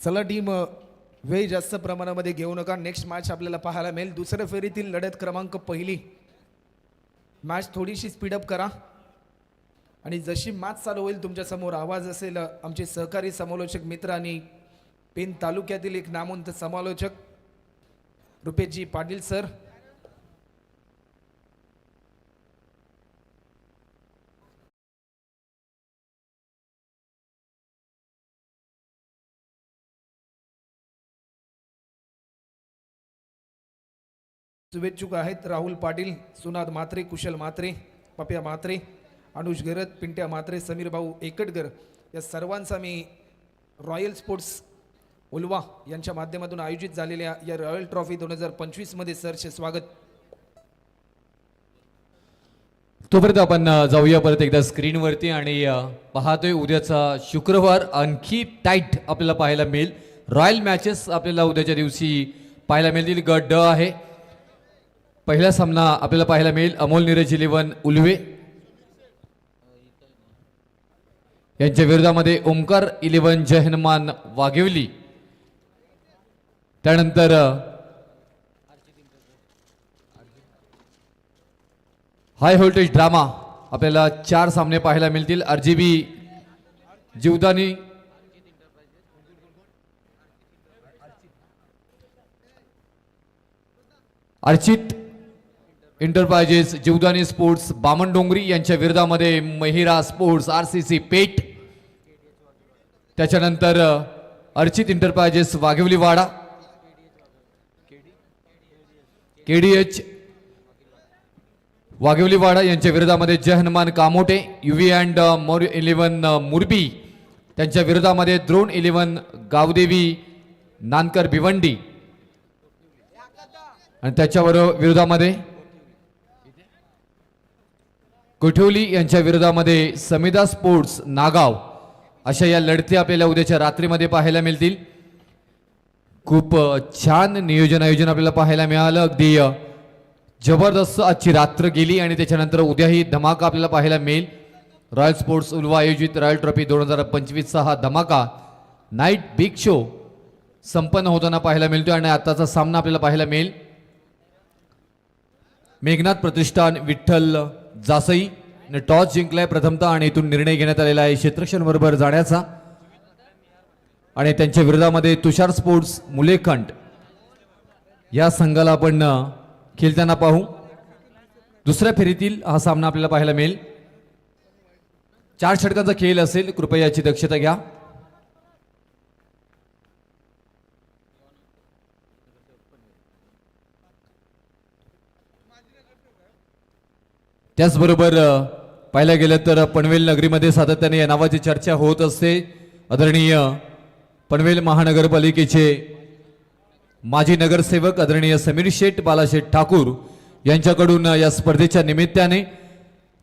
चला टीम वेळ जास्त प्रमाणामध्ये घेऊ नका. नेक्स्ट मॅच आपल्याला पाहायला मिळेल. दुसऱ्या फेरीतील लढत क्रमांक पहिली मॅच थोडीशी स्पीडअप करा आणि जशी मॅच चालू होईल तुमच्या समोर आवाज असेल आमचे सहकारी समालोचक मित्र आणि पेन तालुक्यातील एक नामवंत समालोचक रुपेशजी पाटील सर. शुभेच्छुक आहेत राहुल पाटील, सुनाद मात्रे, कुशल मात्रे, पप्या मात्रे, अनुज गरत, पिंट्या मात्रे, समीर भाऊ एकटकर या सर्वांचा मी रॉयल स्पोर्ट्स उल्वा यांच्या माध्यमातून आयोजित झालेल्या या रॉयल ट्रॉफी 2025 मध्ये सरचे स्वागत. तोपर्यंत आपण जाऊया परत एकदा स्क्रीनवरती आणि पाहतोय उद्याचा शुक्रवार आणखी टाईट आपल्याला पाहायला मिळेल. रॉयल मॅचेस आपल्याला उद्याच्या दिवशी पाहायला मिळतील. गट ड आहे. पहिला सामना आपल्याला पाहायला मिळेल अमोल नीरज 11 उल्वे यांच्या विरोधामध्ये ओमकार 11 जय हनुमान वाघेवली. त्यानंतर हाय व्होल्टेज ड्रामा आपल्याला 4 सामने पाहायला मिळतील. RGB Jivdani Archit enterprises Jivdani sports Bamandongri यांच्या विरोधामध्ये महिरा स्पोर्ट्स आरसीसी पेठ. त्याच्यानंतर अर्चित एंटरप्राइजेस वाघेवलीवाडा केडीएच वाघेवलीवाडा यांच्या विरोधामध्ये जय हनुमान कामोटे. युवी अँड 11 मुरबी त्यांच्या विरोधामध्ये द्रोण 11 गावदेवी नानकर भिवंडी आणि त्याच्याबरोबर विरोधामध्ये कोठवली यांच्या विरोधामध्ये समिदा स्पोर्ट्स नागाव. अशा या लढती आपल्याला उद्याच्या रात्रीमध्ये पाहायला मिळतील. खूप छान नियोजन आपल्याला पाहायला मिळालं. अगदी जबरदस्त आजची रात्र गेली आणि त्याच्यानंतर उद्याही धमाका आपल्याला पाहायला मिळेल. रॉयल स्पोर्ट्स उल्वा आयोजित रॉयल ट्रॉफी 2025चा हा धमाका नाईट बिग शो संपन्न होताना पाहायला मिळतो आणि आताचा सामना आपल्याला पाहायला मिळेल मेघनाथ प्रतिष्ठान विठ्ठल जासई ने टॉस जिंकलाय प्रथमतः आणि इथून निर्णय घेण्यात आलेला आहे क्षेत्रक्षण बरोबर जाण्याचा आणि त्यांच्या विरोधामध्ये तुषार स्पोर्ट्स मुलेखंड या संघाला आपण खेळताना पाहू. दुसऱ्या फेरीतील हा सामना आपल्याला पाहायला मिळेल. 4 षटकांचा खेळ असेल. कृपया याची दक्षता घ्या. त्याचबरोबर पाहायला गेलं तर पनवेल नगरीमध्ये सातत्याने या नावाची चर्चा होत असते. आदरणीय पनवेल महानगरपालिकेचे माजी नगरसेवक आदरणीय समीर शेठ बालाशेठ ठाकूर यांच्याकडून या स्पर्धेच्या निमित्ताने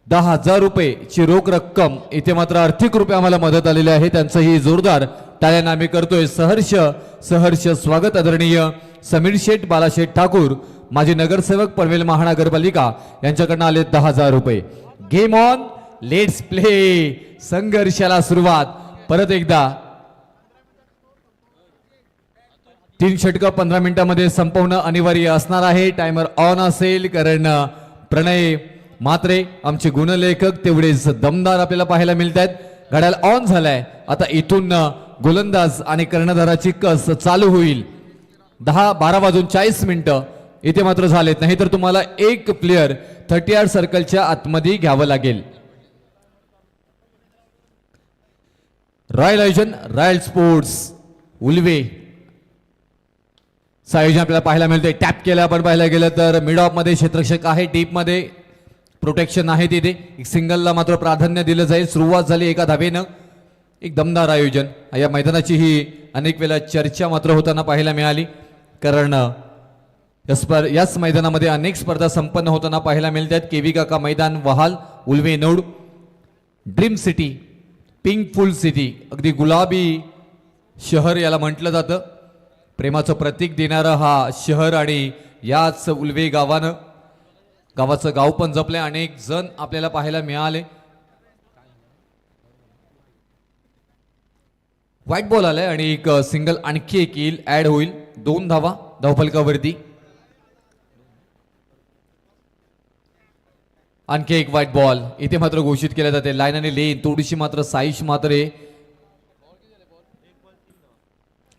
10,000 रुपयेची रोख रक्कम इथे मात्र आर्थिक रूपे आम्हाला मदत आलेली आहे. त्यांचंही जोरदार टाळ्यानं आम्ही करतोय. सहर्ष स्वागत आदरणीय समीर शेठ बालाशेठ ठाकूर माजी नगरसेवक पनवेल महानगरपालिका यांच्याकडनं आले 10,000 रुपये. Game on, let's play. संघर्षाला सुरुवात. परत एकदा 3 षटकं 15 मिनिटांमध्ये संपवणं अनिवार्य असणार आहे. टायमर ऑन असेल कारण प्रणय मात्रे आमचे गुणलेखक तेवढेच दमदार आपल्याला पाहायला मिळत आहेत. घड्याळ ऑन झालाय. आता इथून गोलंदाज आणि कर्णधाराची कस चालू होईल. 12 वाजून 40 मिनिटं इथे मात्र झालेत. नाही तर तुम्हाला एक प्लेयर 30 यार्ड सर्कलच्या आतमध्ये घ्यावं लागेल. रॉयल आयोजन रॉयल स्पोर्ट्स उल्वे आयोजन आपल्याला पाहायला मिळते. टॅप केलं आपण पाहायला गेलं तर मिड ऑफ मध्ये क्षेत्ररक्षक आहे. डीप मध्ये प्रोटेक्शन आहे. तिथे एक सिंगलला मात्र प्राधान्य दिलं जाईल. सुरुवात झाली एका धावेनं. एक दमदार आयोजन. या मैदानाची ही अनेक वेळा चर्चा मात्र होताना पाहायला मिळाली कारण याच मैदानामध्ये अनेक स्पर्धा संपन्न होताना पाहायला मिळतात. केवी काका मैदान वहाल Ulwe node dream city pink full city अगदी गुलाबी शहर याला म्हटलं जातं. प्रेमाचं प्रतीक देणारं हा शहर आणि याच उल्वे गावाचं गाव पण जपले. अनेक जण आपल्याला पाहायला मिळाले. व्हाईट बॉल आलाय आणि एक सिंगल आणखी एक येईल, ऍड होईल. 2 धावा धावफलकावरती. आणखी एक व्हाईट बॉल इथे मात्र घोषित केल्या जाते. लाईन आणि लेन थोडीशी मात्र साईश मात्र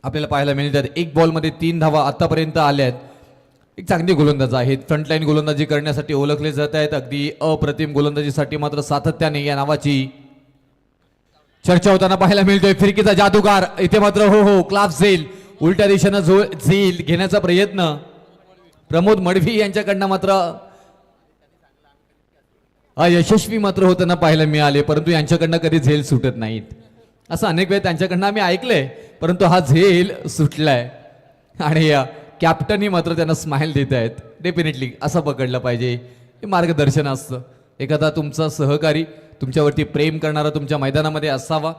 आपल्याला पाहायला मिळतात. एक बॉल मध्ये 3 धावा आतापर्यंत आल्यात. एक चांगली गोलंदाज आहेत, फ्रंटलाईन गोलंदाजी करण्यासाठी ओळखले जात आहेत. अगदी अप्रतिम गोलंदाजीसाठी मात्र सातत्याने या नावाची चर्चा होताना पाहायला मिळतोय. फिरकीचा जादूगार इथे मात्र हो क्लास झेल उलट्या दिशेनं झेल घेण्याचा प्रयत्न प्रमोद मडवी यांच्याकडनं मात्र अयशस्वी मात्र होताना पाहायला मिळाले. परंतु यांच्याकडनं कधी झेल सुटत नाहीत. असं अनेक वेळ त्यांच्याकडनं आम्ही ऐकलंय, परंतु हा झेल सुटलाय आणि कॅप्टनही मात्र त्यांना स्माइल देत आहेत. डेफिनेटली असं पकडलं पाहिजे. हे मार्गदर्शन असतं. एखादा तुमचा सहकारी तुमच्यावरती प्रेम करणारा तुमच्या मैदानामध्ये असावा.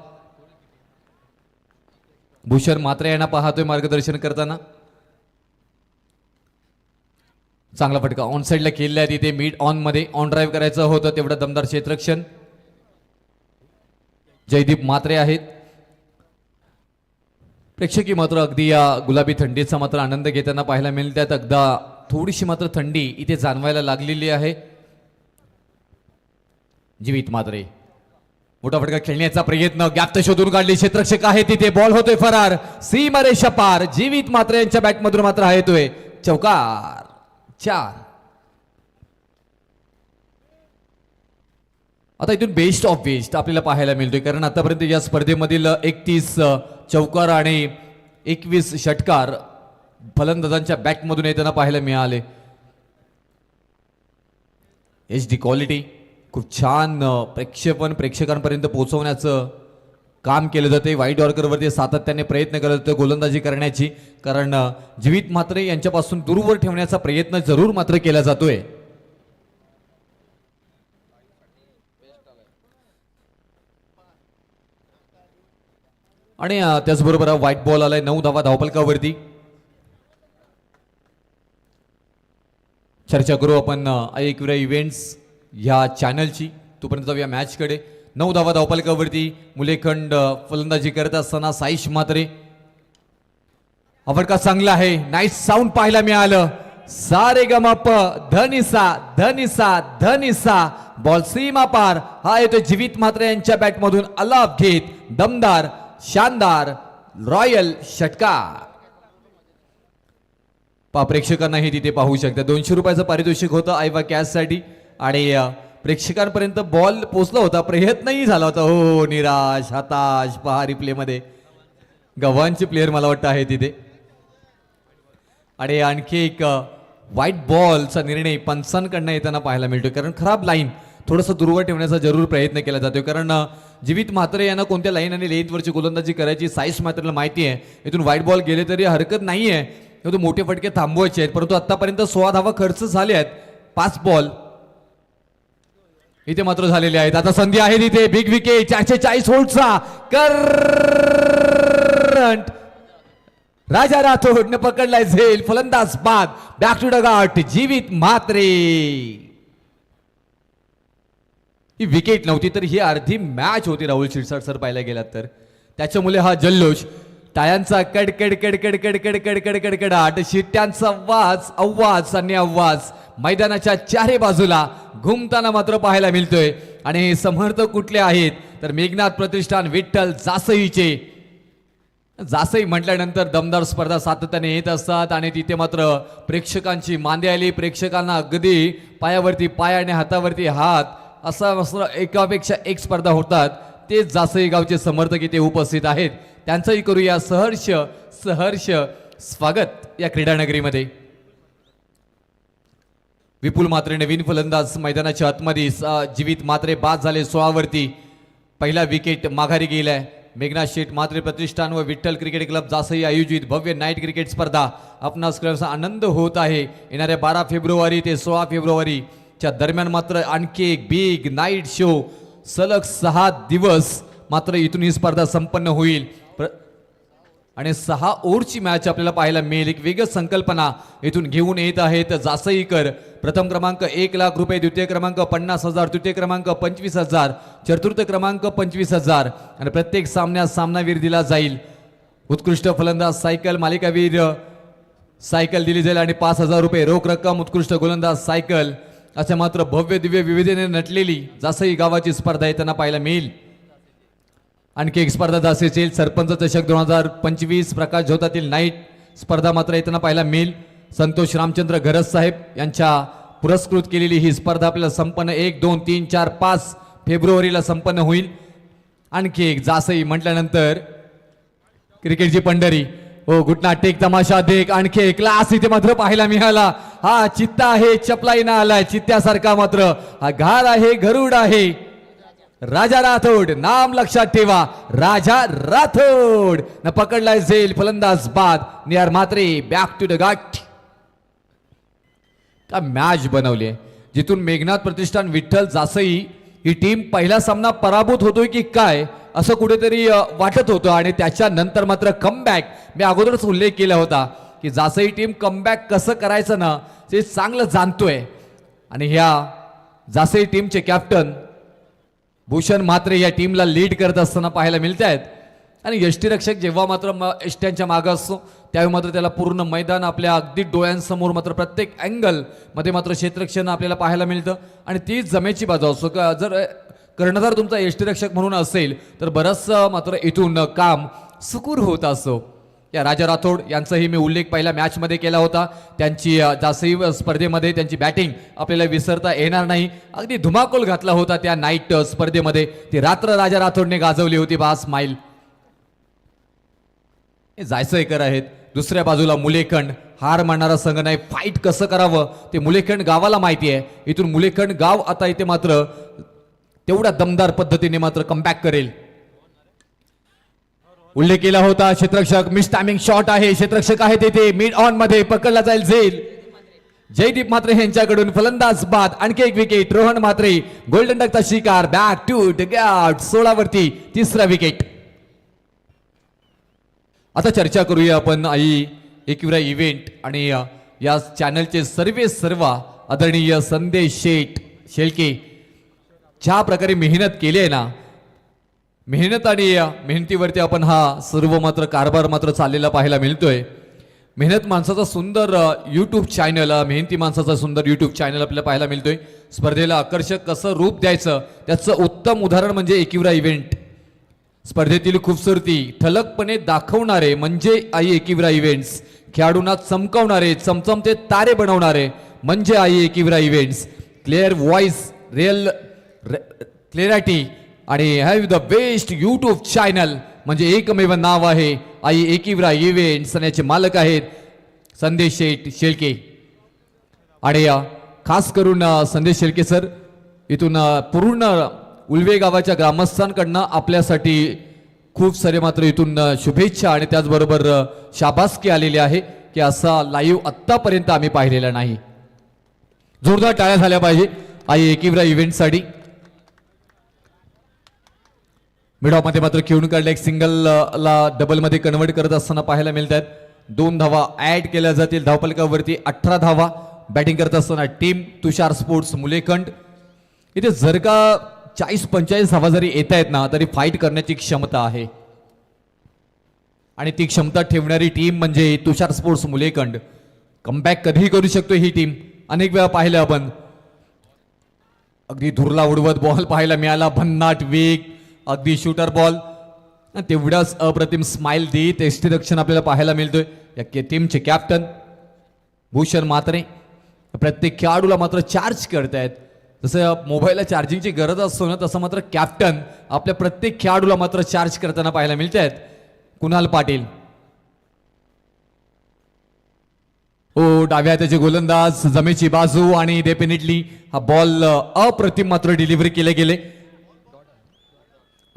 भूषण मात्र यांना पाहतोय मार्गदर्शन करताना. चांगला फटका ऑन साईडला केलेला आहे. तिथे मिड ऑन मध्ये ऑन ड्राईव्ह करायचं होतं. तेवढं दमदार क्षेत्ररक्षण. जयदीप मात्रे आहेत. प्रेक्षकी मात्र अगदी या गुलाबी थंडीचा मात्र आनंद घेताना पाहायला मिळतात. अगदा थोडीशी मात्र थंडी इथे जाणवायला लागलेली आहे. जीवित मात्रे मोठा फटका खेळण्याचा प्रयत्न, गॅप तर शोधून काढली. क्षेत्ररक्षक आहे तिथे, बॉल होतोय फरार. सीमारेषा पार. जीवित मात्रे यांच्या बॅट मधून मात्र आहे तोय चौकार. 4. आता इथून बेस्ट ऑफ बेस्ट आपल्याला पाहायला मिळतोय, कारण आतापर्यंत या स्पर्धेमधील 31 चौकार आणि 21 षटकार फलंदाजांच्या बॅटमधून येताना पाहायला मिळाले. HD क्वालिटी खूप छान प्रेक्षेपण प्रेक्षकांपर्यंत पोहोचवण्याचं काम केलं जाते. वाईट यॉर्करवरती सातत्याने प्रयत्न करत होते गोलंदाजी करण्याची, कारण जीवित मात्रे यांच्यापासून दूरवर ठेवण्याचा प्रयत्न जरूर मात्र केला जातोय. आणि त्याचबरोबर व्हाईट बॉल आलाय. 9 धावा धावफलकावरती. चर्चा करू आपण ऐकूया इव्हेंट्स ह्या चॅनलची. तोपर्यंत जाऊया मॅचकडे. 9 धावा धावफलकावरती. मुलेखंड फलंदाजी करत असताना साईश मात्रे. हा फटका चांगला आहे. नाईस साऊंड पाहायला मिळालं. सारे गमप धनिसा धनिसा धनिसा. बॉल सीमा पार. हा येतो जीवित मात्रे यांच्या बॅटमधून अलाप घेत दमदार शानदार रॉयल षटकार. प्रेक्षकांनाही तिथे पाहू शकता. 200 रुपयाचं पारितोषिक होतं आयवा कॅश साठी आणि प्रेक्षकांपर्यंत बॉल पोचला होता. प्रयत्नही झाला होता. हो निराश हताश पहा रिप्ले मध्ये गव्हाणचे प्लेयर मला वाटतं आहे तिथे. आणि आणखी एक व्हाईट बॉलचा निर्णय पंचांकडनं येताना पाहायला मिळतो, कारण खराब लाईन थोडंसं दूरवर ठेवण्याचा जरूर प्रयत्न केला जातो. कारण जीवित मात्रे यांना कोणत्या लाईन आणि लेंथवरची गोलंदाजी करायची साईश मात्रेला माहिती आहे. इथून व्हाईट बॉल गेले तरी हरकत नाहीये, मोठे फटके थांबवायचे आहेत. परंतु आतापर्यंत 16 धावा खर्च झाले आहेत. 5 बॉल इथे मात्र झालेले आहेत. आता संधी आहे तिथे. बिग विकेट 440 व्होल्टचा करंट. राजा राठोडने पकडलाय झेल. फलंदाज बाद. Back to dugout. Jivit Mhatre. He wicket नव्हती तर ही अर्धी मॅच होती राहुल शिरसाट सर पाहायला गेलात तर. त्याच्यामुळे हा जल्लोष. टाळ्यांचा कडकड कडकड कडकड कडकड कडकडाट. शिट्ट्यांचा आवाज आवाज आणि आवाज मैदानाच्या चारही बाजूला घुमताना मात्र पाहायला मिळतोय. आणि हे समर्थक कुठले आहेत तर मेघनाथ प्रतिष्ठान विठ्ठल जासईचे. जासई म्हटल्यानंतर दमदार स्पर्धा सातत्याने येत असतात आणि तिथे मात्र प्रेक्षकांची मांदी आली. प्रेक्षकांना अगदी पायावरती पाय आणि हातावरती हात असं एकापेक्षा एक स्पर्धा होतात. ते जासई गावचे समर्थक इथे उपस्थित आहेत. त्यांचंही करूया सहर्ष सहर्ष स्वागत या क्रीडानगरीमध्ये. विपुल मात्रे नवीन फलंदाज मैदानाच्या आतमध्ये. जीवित मात्रे बाद झाले 16 वरती. पहिला विकेट माघारी गेलाय. मेघनाथ शेठ मात्रे प्रतिष्ठान व विठ्ठल क्रिकेट क्लब जासई आयोजित भव्य नाईट क्रिकेट स्पर्धा आपणास आनंद होत आहे. येणाऱ्या 12 फेब्रुवारी ते 16 फेब्रुवारीच्या दरम्यान मात्र आणखी एक बिग नाईट शो. सलग 6 दिवस मात्र इथून ही स्पर्धा संपन्न होईल. आणि 6 ओव्हरची मॅच आपल्याला पाहायला मिळेल. एक वेगळी संकल्पना इथून घेऊन येत आहेत जासईकर. प्रथम क्रमांक 1,00,000 रुपये, द्वितीय क्रमांक 50,000, तृतीय क्रमांक 25,000, चतुर्थ क्रमांक 25,000 आणि प्रत्येक सामन्यात सामनावीर दिला जाईल. उत्कृष्ट फलंदाज सायकल, मालिकावीर सायकल दिली जाईल आणि 5,000 रुपये रोख रक्कम. उत्कृष्ट गोलंदाज सायकल. अशा मात्र भव्य दिव्य विविधतेने नटलेली जासई गावाची स्पर्धा येताना पाहायला मिळेल. आणखी एक स्पर्धा जासेल सरपंच चषक 2025 प्रकाश झोतातील नाईट स्पर्धा मात्र येताना पाहायला मिळेल. संतोष रामचंद्र घरज साहेब यांच्या पुरस्कृत केलेली ही स्पर्धा आपल्याला संपन्न 1, 2, 3, 4, 5 फेब्रुवारीला संपन्न होईल. आणखी एक जासई म्हटल्यानंतर क्रिकेटची पंढरी. हो, घुटना टेक, तमाशा देख. आणखी एक क्लास इथे मात्र पाहायला मिळाला. हा चित्ता आहे, चपलाईना आलाय चित्त्यासारखा. मात्र हा घार आहे, गरुड आहे. राजा राठोड नाम लक्षात ठेवा, राजा राठोड न पकडलाय झेल. फलंदाज बाद. Nihar Mhatre back to the gut. का मॅच बनवली आहे जिथून मेघनाथ प्रतिष्ठान विठ्ठल जासई ही टीम पहिला सामना पराभूत होतोय की काय असं कुठेतरी वाटत होतं. आणि त्याच्यानंतर मात्र कमबॅक. मी अगोदरच उल्लेख केला होता की जासई टीम कमबॅक कसं करायचं ना ते चांगलं जाणतोय. आणि ह्या जासई टीमचे कॅप्टन भूषण म्हात्रे या टीमला लीड करत असताना पाहायला मिळत आहेत. आणि यष्टीरक्षक जेव्हा मात्र यष्ट्यांच्या मागं असतो त्यावेळी मात्र त्याला पूर्ण मैदान आपल्या अगदी डोळ्यांसमोर मात्र प्रत्येक अँगल मध्ये मात्र क्षेत्ररक्षण आपल्याला पाहायला मिळतं. आणि ती जमेची बाजू असतो. जर कर्णधार तुमचा यष्टीरक्षक म्हणून असेल तर बरंचसं मात्र इथून काम सुकूर होत असतो. या राजा राठोड यांचाही मी उल्लेख पहिल्या मॅचमध्ये केला होता. त्यांची जासई स्पर्धेमध्ये त्यांची बॅटिंग आपल्याला विसरता येणार नाही. अगदी धुमाकूळ घातला होता त्या नाईट स्पर्धेमध्ये. ती रात्र राजा राठोडने गाजवली होती. बा स्माईल. जायसईकर आहेत. दुसऱ्या बाजूला मुलेखंड. हार मानणारा संघ नाही. फाईट कसं करावं ते मुलेखंड गावाला माहिती आहे. इथून मुलेखंड गाव आता इथे मात्र तेवढ्या दमदार पद्धतीने मात्र कमबॅक करेल. उल्लेख केला होता क्षेत्ररक्षक. मिस टायमिंग शॉट आहे. क्षेत्ररक्षक आहे तेथे मिड ऑन मध्ये पकडला जाईल झेल. जयदीप म्हात्रे यांच्याकडून फलंदाज बाद. आणखी एक विकेट. रोहन म्हात्रे गोल्डन डकचा शिकार. बॅक टू द गट. 16 वरती तिसरा विकेट. आता चर्चा करूया आपण आई एकविरा इव्हेंट आणि या चॅनलचे सर्व आदरणीय संदेश शेळके ज्या प्रकारे मेहनत केली आहे ना, मेहनत आणि मेहनतीवरती आपण हा सर्व मात्र कारभार मात्र चाललेला पाहायला मिळतोय. मेहनत माणसाचा सुंदर यूट्यूब चॅनल, मेहनती माणसाचा सुंदर यूट्यूब चॅनल आपल्याला पाहायला मिळतोय. स्पर्धेला आकर्षक कसं रूप द्यायचं त्याचं उत्तम उदाहरण म्हणजे एकविरा इव्हेंट. स्पर्धेतील खूबसूरती ठळकपणे दाखवणारे म्हणजे आई एकविरा इव्हेंट्स. खेळाडूंना चमकवणारे चमचमते तारे बनवणारे म्हणजे आई Ekvira events. Clear voice, real clarity आणि have the best YouTube channel म्हणजे एकमेव नाव आहे आई एकविरा इव्हेंट्स. आणि याचे मालक आहेत संदेश शेळके. आणि खास करून संदेश शेळके सर इथून पूर्ण उल्वे गावाच्या ग्रामस्थांकडनं आपल्यासाठी खूप सारे मात्र इथून शुभेच्छा आणि त्याचबरोबर शाबासकी आलेली आहे की असा लाईव्ह आत्तापर्यंत आम्ही पाहिलेला नाही. जोरदार टाळ्या झाल्या पाहिजे आई एकविरा इव्हेंटसाठी. मिडॉपमध्ये मात्र खेळून काढले. एक सिंगलला डबलमध्ये कन्वर्ट करत असताना पाहायला मिळत आहेत. 2 धावा ऍड केल्या जातील धावफलकावरती. 18 धावा बॅटिंग करत असताना टीम तुषार स्पोर्ट्स मुलेखंड. इथे जर का 40-45 धावा जरी येत आहेत ना तरी फाईट करण्याची क्षमता आहे. आणि ती क्षमता ठेवणारी टीम म्हणजे तुषार स्पोर्ट्स मुलेखंड. कमबॅक कधीही करू शकतो ही टीम. अनेक वेळा पाहिलं आपण. अगदी धुरला उडवत बॉल पाहायला मिळाला. भन्नाट वेग, अगदी शूटर बॉल. तेवढाच अप्रतिम स्माइल देत यष्टीरक्षण आपल्याला पाहायला मिळतोय. या टीमचे कॅप्टन भूषण म्हात्रे प्रत्येक खेळाडूला मात्र चार्ज करतायत. जसं मोबाईलला चार्जिंगची गरज असतो ना तसं मात्र कॅप्टन आपल्या प्रत्येक खेळाडूला मात्र चार्ज करताना पाहायला मिळत आहेत. कुणाल पाटील. ओ डाव्या हाताचे गोलंदाज जमेची बाजू आणि डेफिनेटली हा बॉल अप्रतिम मात्र डिलिव्हरी केले गेले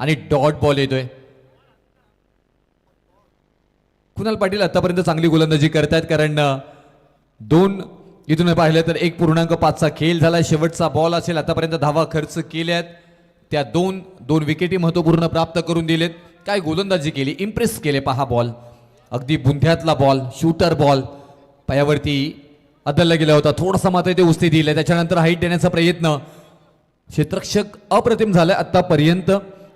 आणि डॉट बॉल येतोय. कुणाल पाटील आतापर्यंत चांगली गोलंदाजी करतायत कारण 2 इथून पाहिलं तर 1.5चा खेळ झाला. शेवटचा बॉल असेल. आतापर्यंत धावा खर्च केल्यात. त्या 2 विकेटी महत्वपूर्ण प्राप्त करून दिलेत. काय गोलंदाजी केली, इम्प्रेस केले पहा बॉल. अगदी बुंध्यातला बॉल, शूटर बॉल पायावरती अदलला गेला होता. थोडासा मात्र ते उस्ती दिले, त्याच्यानंतर हाईट देण्याचा प्रयत्न. क्षेत्ररक्षक अप्रतिम झालं आतापर्यंत.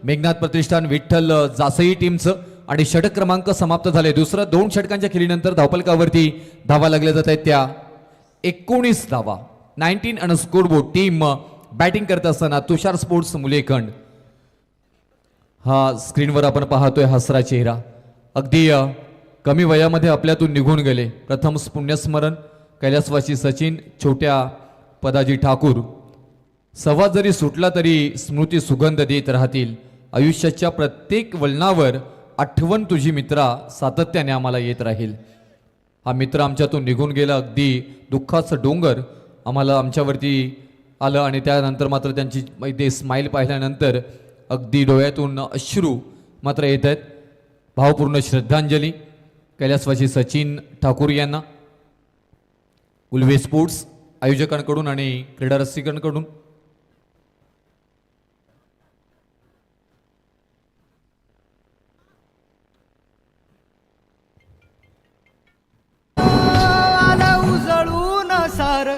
मेघनाथ प्रतिष्ठान विठ्ठल जासई टीमचं आणि षटक क्रमांक समाप्त झाले. दुसरं 2 षटकांच्या खेळीनंतर धावफलकावरती धावा लागल्या जात आहेत त्या 19 धावा. 19 आणि स्कोरबोर्ड. टीम बॅटिंग करत असताना तुषार स्पोर्ट्स मुलेखंड. हा स्क्रीनवर आपण पाहतोय हसरा चेहरा. अगदी कमी वयामध्ये आपल्यातून निघून गेले. प्रथम पुण्यस्मरण कैलासवासी सचिन, छोट्या पदाजी ठाकूर. संवाद जरी सुटला तरी स्मृती सुगंध देत राहतील. आयुष्याच्या प्रत्येक वळणावर आठवण तुझी मित्रा सातत्याने आम्हाला येत राहील. हा मित्र आमच्यातून निघून गेला. अगदी दुःखाचं डोंगर आमच्यावरती आलं आणि त्यानंतर मात्र त्यांची ते स्माईल पाहिल्यानंतर अगदी डोळ्यातून अश्रू मात्र येत आहेत. भावपूर्ण श्रद्धांजली कैलासवासी सचिन ठाकूर यांना उल्वे स्पोर्ट्स आयोजकांकडून आणि क्रीडा रसिकांकडून. आलं उजळून सार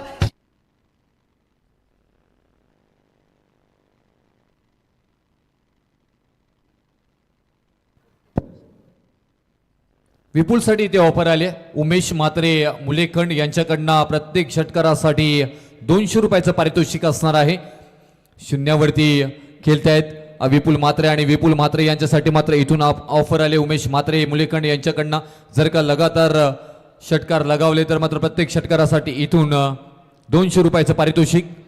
विपुलसाठी इथे ऑफर आले. उमेश म्हात्रे मुलेखंड यांच्याकडनं प्रत्येक षटकारासाठी 200 रुपयाचं पारितोषिक असणार आहे. शून्यावरती खेळतायत विपुल म्हात्रे आणि विपुल म्हात्रे यांच्यासाठी मात्र इथून ऑफर आले. उमेश म्हात्रे मुलेखंड यांच्याकडनं जर का लगातार षटकार लगावले तर मात्र प्रत्येक षटकारासाठी इथून 200 रुपयाचं पारितोषिक.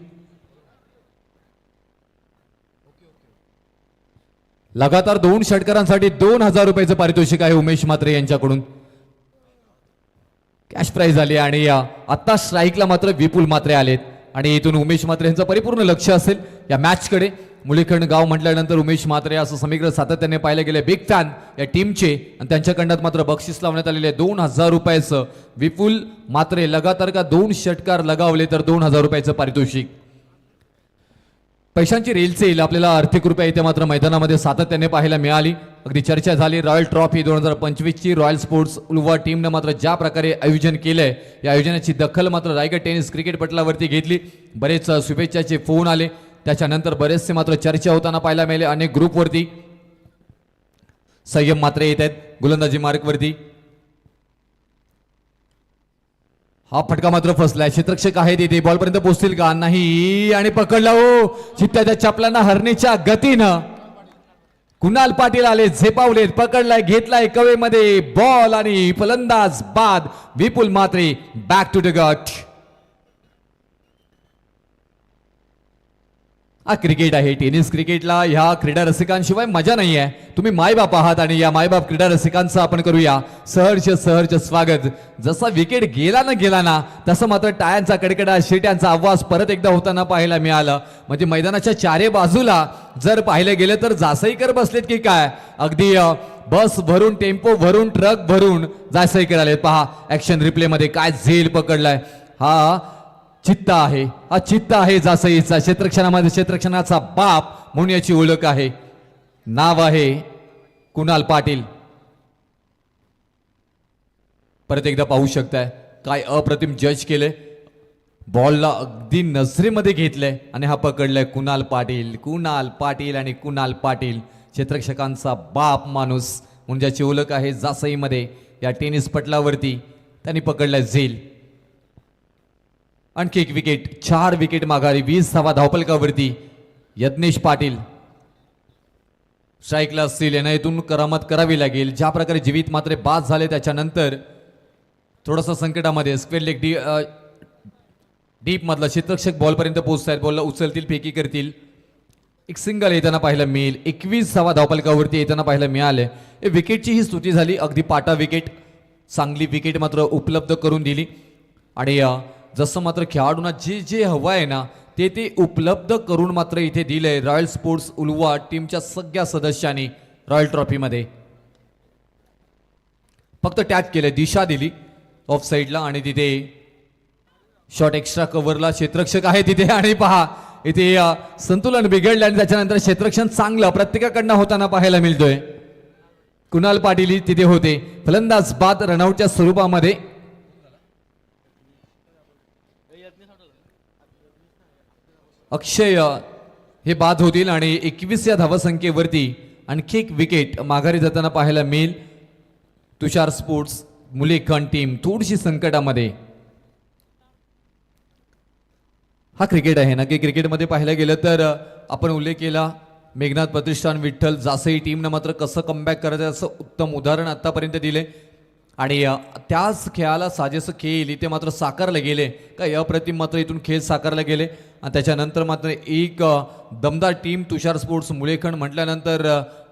लगातार 2 षटकारांसाठी 2000 रुपयाचं पारितोषिक आहे उमेश म्हात्रे यांच्याकडून. कॅश प्राइज आली आणि आता स्ट्राईकला मात्र विपुल म्हात्रे आलेत आणि इथून उमेश म्हात्रे यांचं परिपूर्ण लक्ष असेल या मॅचकडे. मुलेखंड गाव म्हटल्यानंतर उमेश म्हात्रे असं समीकरण सातत्याने पाहिले गेले. बिग फॅन या टीमचे आणि त्यांच्याकडनं मात्र बक्षीस लावण्यात आलेले 2000 रुपयाचं. विपुल म्हात्रे लगातार का 2 षटकार लगावले तर 2000 रुपयाचं पारितोषिक. पैशांची रेलचेल आपल्याला आर्थिक रुपये इथे मात्र मैदानामध्ये सातत्याने पाहायला मिळाली. अगदी चर्चा झाली. रॉयल ट्रॉफी 2025 ची रॉयल स्पोर्ट्स उल्वा टीमनं मात्र ज्या प्रकारे आयोजन केलंय या आयोजनाची दखल मात्र रायगड टेनिस क्रिकेट पटलावरती घेतली. बरेच शुभेच्छाचे फोन आले. त्याच्यानंतर बरेचसे मात्र चर्चा होताना पाहायला मिळाले अनेक ग्रुपवरती. संयम मात्र येत आहेत गोलंदाजी मार्कवरती. हा फटका मात्र फसलाय. क्षेत्ररक्षक आहेत इथे. बॉल पर्यंत पोहोचतील का नाही आणि पकडला हो चित्त्याच्या चपलांना हरणीच्या गतीनं. कुणाल पाटील आले, झेपावलेत, पकडलाय, घेतलाय कवेमध्ये बॉल आणि फलंदाज बाद. Vipul Mhatre back to the गट. हा क्रिकेट आहे. टेनिस क्रिकेटला ह्या क्रीडा रसिकांशिवाय मजा नाही आहे. तुम्ही मायबाप आहात आणि या मायबाप क्रीडा रसिकांचं आपण करूया सहर्ष स्वागत. जसा विकेट गेला ना तसं मात्र टाळ्यांचा कडकडा, शिट्यांचा आवाज परत एकदा होताना पाहायला मिळालं. म्हणजे मैदानाच्या चारे बाजूला जर पाहिलं गेलं तर जासईकर बसलेत की काय. अगदी बस भरून, टेम्पो भरून, ट्रक भरून जासईकर आलेत. पहा ऍक्शन रिप्ले मध्ये काय झेल पकडलाय. हा चित्ता आहे. हा चित्ता आहे जासईचा. क्षेत्ररक्षणामध्ये क्षेत्ररक्षणाचा बाप म्हणून याची ओळख आहे. नाव आहे कुणाल पाटील. परत एकदा पाहू शकताय काय अप्रतिम जज केलंय. बॉलला अगदी नजरेमध्ये घेतलंय आणि हा पकडलाय कुणाल पाटील. कुणाल पाटील आणि कुणाल पाटील क्षेत्ररक्षकांचा बाप माणूस म्हणून ज्याची ओळख आहे जासईमध्ये या टेनिस पटलावरती. त्यांनी पकडलाय झेल. आणखी एक विकेट. 4 विकेट माघारी. 20 धावा धावपलकावरती. यज्ञेश पाटील स्ट्राईकला असतील. यांना इथून करामत करावी लागेल. ज्या प्रकारे जीवित मात्र बाद झाले त्याच्यानंतर थोडासा संकटामध्ये स्क्वेअर लेग डीप मधला क्षेत्ररक्षक बॉलपर्यंत पोहोचतायत. बॉलला उचलतील, फेकी करतील. एक सिंगल येताना पाहायला मिळेल. 21 धावा धावपलकावरती येताना पाहायला मिळाले. विकेटची ही स्तुती झाली. अगदी पाटा विकेट, चांगली विकेट मात्र उपलब्ध करून दिली आणि जसं मात्र खेळाडूंना जे जे हवं आहे ना ते उपलब्ध करून मात्र इथे दिलंय रॉयल स्पोर्ट्स उल्वा टीमच्या सगळ्या सदस्यांनी. रॉयल ट्रॉफीमध्ये फक्त टॅप केलंय, दिशा दिली ऑफ साईडला आणि तिथे शॉट एक्स्ट्रा कव्हरला क्षेत्ररक्षक आहे तिथे. आणि पहा इथे संतुलन बिघडलं आणि त्याच्यानंतर क्षेत्ररक्षण चांगलं प्रत्येकाकडनं होताना पाहायला मिळतोय. कुणाल पाटील तिथे होते. फलंदाज बाद रनआउटच्या स्वरूपामध्ये अक्षय हे बाद होतील आणि 21 या धावसंख्येवरती आणखी एक विकेट माघारी जाताना पाहायला मिळेल. तुषार स्पोर्ट्स मुलेखन टीम थोडीशी संकटामध्ये. हा क्रिकेट आहे ना की क्रिकेटमध्ये पाहायला गेलं तर आपण उल्लेख केला मेघनाथ प्रतिष्ठान विठ्ठल जासई टीमनं मात्र कसं कमबॅक करायचं असं उत्तम उदाहरण आतापर्यंत दिले आणि त्याच खेळाला साजेसं खेळ इथे मात्र साकारले गेले काय अप्रतिम मात्र इथून खेळ साकारले गेले आणि त्याच्यानंतर मात्र एक दमदार टीम तुषार स्पोर्ट्स मुलेखन म्हटल्यानंतर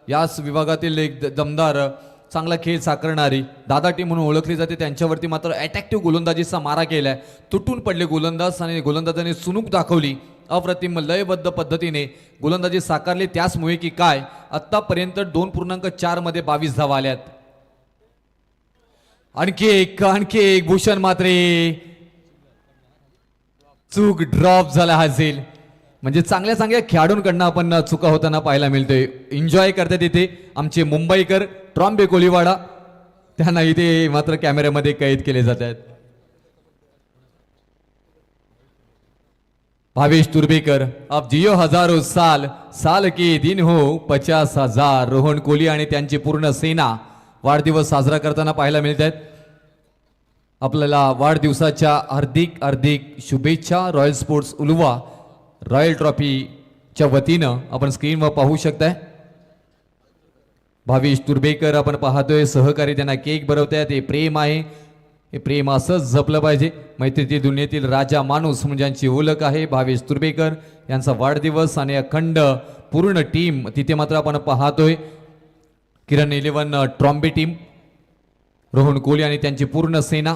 याच विभागातील एक दमदार चांगला खेळ साकारणारी दादा टीम म्हणून ओळखली जाते. त्यांच्यावरती मात्र अटॅक्टिव्ह गोलंदाजीचा मारा केलाय. तुटून पडले गोलंदाज आणि गोलंदाजाने सुनूक दाखवली. अप्रतिम लयबद्ध पद्धतीने गोलंदाजी साकारली. त्याचमुळे की काय आतापर्यंत 2.4 मध्ये 22 धावा आल्यात. आणखी एक भूषण मात्रे चूक ड्रॉप झाला असेल म्हणजे चांगल्या खेळाडूंकडनं आपण चुका होताना पाहायला मिळतोय. एन्जॉय करतात इथे आमचे मुंबईकर ट्रॉम्बे कोळीवाडा त्यांना इथे मात्र कॅमेऱ्यामध्ये कैद केले जात आहेत. भावेश तुर्बेकर अब जियो हजारो साल साल के दिन हो 50,000 रोहन कोहली आणि त्यांची पूर्ण सेना वाढदिवस साजरा करताना पाहायला मिळत आहेत. आपल्याला वाढदिवसाच्या हार्दिक शुभेच्छा. रॉयल स्पोर्ट्स उलवा रॉयल ट्रॉफीच्या वतीनं आपण स्क्रीनवर पाहू शकताय. भावेश तुर्बेकर आपण पाहतोय सहकारी त्यांना केक बनवतायत. हे प्रेम आहे. हे प्रेम असंच जपलं पाहिजे. मैत्रीतील दुनियेतील राजा माणूस म्हणजे यांची ओळख आहे भावेश तुर्बेकर यांचा वाढदिवस आणि अखंड पूर्ण टीम तिथे मात्र आपण पाहतोय. किरण 11 ट्रॉम्बे टीम रोहन कोहली आणि त्यांची पूर्ण सेना.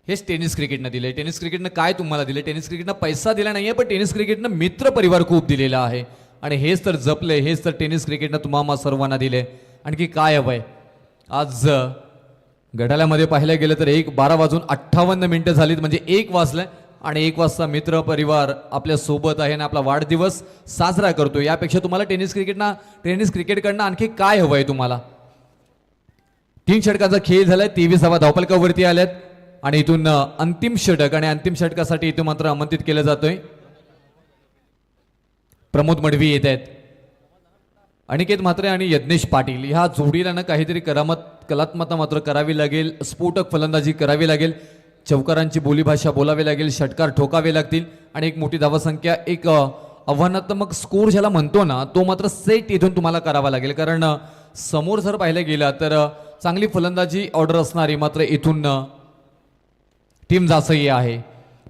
हेच टेनिस क्रिकेटनं दिले. टेनिस क्रिकेटनं काय तुम्हाला दिले? टेनिस क्रिकेटनं पैसा दिला नाहीये पण टेनिस क्रिकेटनं मित्र परिवार खूप दिलेला आहे आणि हेच तर जपले. हेच तर टेनिस क्रिकेटनं तुम्हाला सर्वांना दिले. आणखी काय हवंय? आज घड्याळामध्ये पाहिलं गेलं तर 12:58 झालीत म्हणजे 1 वाजलंय आणि 1 वाजता मित्र परिवार आपल्या सोबत आहे आणि आपला वाढदिवस साजरा करतो. यापेक्षा तुम्हाला टेनिस क्रिकेटकडनं आणखी काय हवंय तुम्हाला? 3 षटकांचा खेळ झालाय. 23 धावा धावफलकावरती आल्यात आणि इथून अंतिम षटक आणि अंतिम षटकासाठी इथून मात्र आमंत्रित केलं जातोय. प्रमोद मडवी येत आहेत. अनिकेत म्हात्रे आणि यज्ञेश पाटील ह्या जोडीला ना काहीतरी कलात्मकता मात्र करावी लागेल. स्फोटक फलंदाजी करावी लागेल. चौकारांची बोलीभाषा बोलावी लागेल. षटकार ठोकावे लागतील आणि एक मोठी धावसंख्या एक आव्हानात्मक स्कोर ज्याला म्हणतो ना तो मात्र सेट इथून तुम्हाला करावा लागेल. कारण समोर जर पाहिलं गेलं तर चांगली फलंदाजी ऑर्डर असणारी मात्र इथून टीम जासई आहे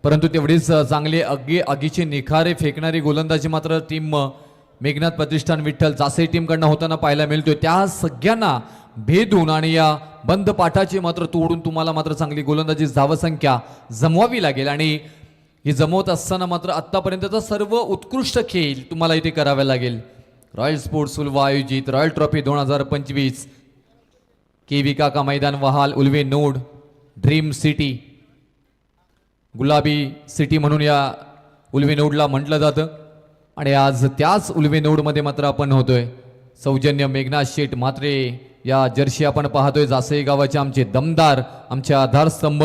परंतु तेवढीच चांगले आगीचे निखारे फेकणारी गोलंदाजी मात्र टीम मेघनाथ प्रतिष्ठान विठ्ठल जासई टीमकडनं होताना पाहायला मिळतोय. त्या सगळ्यांना भेदून आणि या बंद पाठाची मात्र तोडून तुम्हाला मात्र चांगली गोलंदाजी धावसंख्या जमवावी लागेल आणि ही जमवत असताना मात्र आतापर्यंतचा सर्व उत्कृष्ट खेळ तुम्हाला इथे करावा लागेल. रॉयल स्पोर्ट्स उल्वा आयोजित रॉयल ट्रॉफी 2025 केवी काका मैदान वहाल उल्वे नोड ड्रीम सिटी गुलाबी सिटी म्हणून या उल्वे नोडला म्हटलं जातं आणि आज त्याच उल्वे नोडमध्ये मात्र आपण होतोय. सौजन्य मेघनाथ शेठ म्हात्रे या जर्सी आपण पाहतोय. जासई गावाचे आमचे दमदार आमचे आधारस्तंभ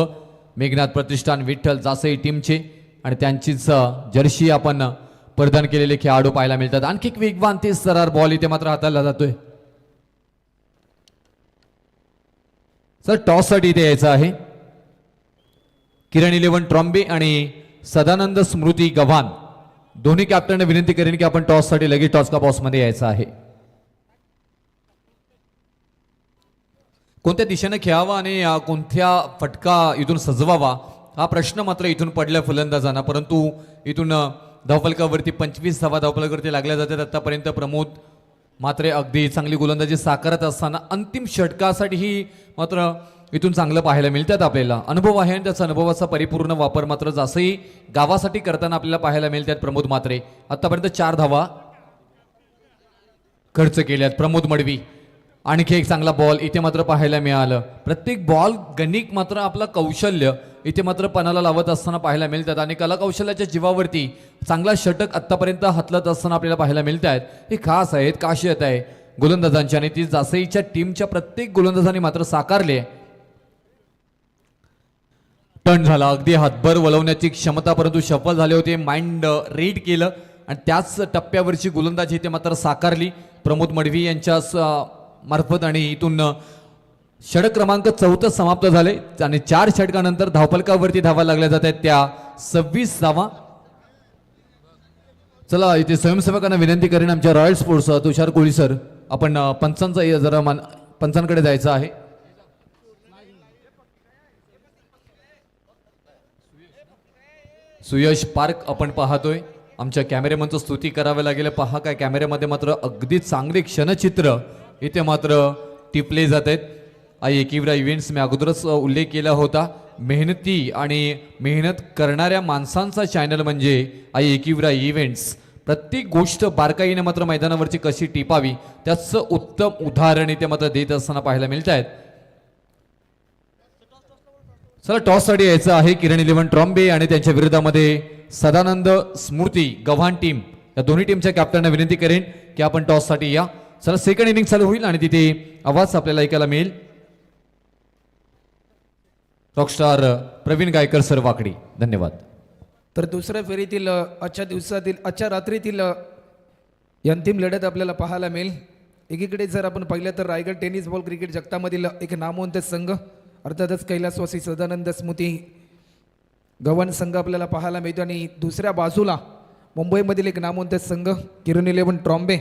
मेघनाथ प्रतिष्ठान विठ्ठल जासई टीमचे आणि त्यांचीच जर्सी आपण परिधान केलेले खेळाडू पाहायला मिळतात. आणखी एक वेगवान ते सरार बॉल इथे मात्र हाताळला जातोय. सर टॉससाठी इथे यायचं आहे. किरण 11 ट्रॉम्बे आणि सदानंद स्मृती गव्हाण दोन्ही कॅप्टनने विनंती करेन की आपण टॉससाठी लगेच टॉस का बॉक्समध्ये यायचं आहे. कोणत्या दिशेने खेळावा आणि कोणत्या फटका इथून सजवावा हा प्रश्न मात्र इथून पडला फलंदाजांना. परंतु इथून धावफलकावरती 25 धावा धावफलकावरती लागल्या जातात. आतापर्यंत प्रमोद मात्र अगदी चांगली गोलंदाजी साकारत असताना अंतिम षटकासाठी ही मात्र इथून चांगलं पाहायला मिळतात. आपल्याला अनुभव आहे आणि त्याचा अनुभवाचा परिपूर्ण वापर मात्र जासई गावासाठी करताना आपल्याला पाहायला मिळतात. प्रमोद मात्रे आतापर्यंत 4 धावा खर्च केल्यात. प्रमोद मडवी आणखी एक चांगला बॉल इथे मात्र पाहायला मिळालं. प्रत्येक बॉल गणिक मात्र आपलं कौशल्य इथे मात्र पणाला लावत असताना पाहायला मिळतात आणि कलाकौशल्याच्या जीवावरती चांगला षटक आत्तापर्यंत हातलत असताना आपल्याला पाहायला मिळत आहेत. हे खास आहेत, खासियत आहे गोलंदाजांची आणि ती जासईच्या टीमच्या प्रत्येक गोलंदाजांनी मात्र साकारली आहे. टर्न झाला, अगदी हातभर वळवण्याची क्षमता परंतु सफल झाले होते. माइंड रीड केलं आणि त्याच टप्प्यावरची गोलंदाजी इथे मात्र साकारली प्रमोद मडवी यांच्या मार्फत आणि इथून षटक क्रमांक 14 समाप्त झाले आणि 4 षटकानंतर धावफलकावरती धावा लागल्या जात आहेत त्या 26 धावा. चला इथे स्वयंसेवकांना विनंती करेन आमच्या रॉयल स्पोर्ट्स तुषार कोळी सर आपण पंचांचा जरा पंचांकडे जायचं आहे. सुयश पार्क आपण पाहतोय. आमच्या कॅमेरेमनचं स्तुती करावं लागेल. पहा काय कॅमेऱ्यामध्ये मात्र अगदी चांगले क्षणचित्र इथे मात्र टिपले जात आहेत. आई एकिवरा इव्हेंट्स मी अगोदरच उल्लेख केला होता. मेहनती आणि मेहनत करणाऱ्या माणसांचा चॅनल म्हणजे आई एकिवरा इव्हेंट्स. प्रत्येक गोष्ट बारकाईने मात्र मैदानावरची कशी टिपावी त्याचं उत्तम उदाहरण इथे मात्र देत असताना पाहायला मिळत आहेत. चला टॉससाठी यायचं आहे. किरण इलेव्हन ट्रॉम्बे आणि त्यांच्या विरोधामध्ये सदानंद स्मृती गव्हाण टीम या दोन्ही टीमच्या कॅप्टनना विनंती करेन की आपण टॉससाठी या. चला सेकंड इनिंग चालू होईल आणि तिथे आवाज आपल्याला ऐकायला मिळेल. रॉकस्टार प्रवीण गायकर सर वाकडी धन्यवाद. तर दुसऱ्या फेरीतील आजच्या रात्रीतील अंतिम लढत आपल्याला पाहायला मिळेल. एकीकडे जर आपण पाहिलं तर रायगड टेनिस बॉल क्रिकेट जगतामधील एक नामवंत संघ अर्थातच कैलासवासी सदानंद स्मृती गव्हाण संघ आपल्याला पाहायला मिळतो आणि दुसऱ्या बाजूला मुंबईमधील एक नामवंत संघ किरण इलेव्हन ट्रॉम्बे.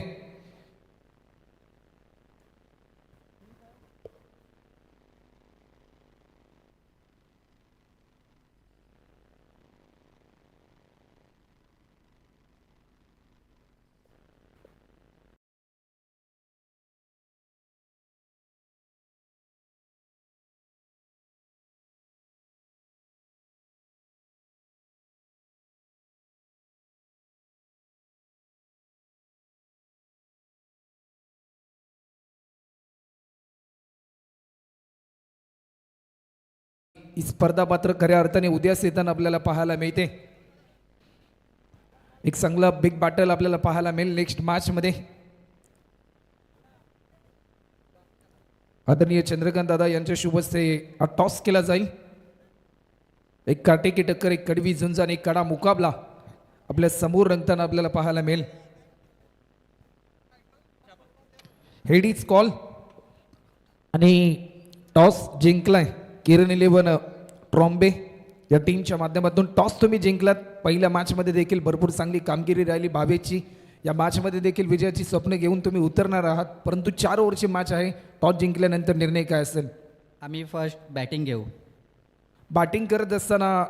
ही स्पर्धा पात्र खऱ्या अर्थाने उद्याच येताना आपल्याला पाहायला मिळते. एक चांगला बिग बॅटल आपल्याला पाहायला मिळेल नेक्स्ट मॅच मध्ये. आदरणीय चंद्रकांत दादा यांच्या शुभ हस्ते हा टॉस केला जाईल. एक काटेकी टक्कर, एक कडवी झुंज आणि एक कडा मुकाबला आपल्या समोर रंगताना आपल्याला पाहायला मिळेल. हेड इज कॉल आणि टॉस जिंकलाय किरण इलेव्हन ट्रॉम्बे या टीमच्या माध्यमातून. टॉस तुम्ही जिंकलात. पहिल्या मॅचमध्ये देखील भरपूर चांगली कामगिरी राहिली भावेची. या मॅचमध्ये देखील विजयाची स्वप्न घेऊन तुम्ही उतरणार आहात, परंतु 4 ओव्हरची मॅच आहे. टॉस जिंकल्यानंतर निर्णय काय असेल? आम्ही फर्स्ट बॅटिंग घेऊ. बॅटिंग करत असताना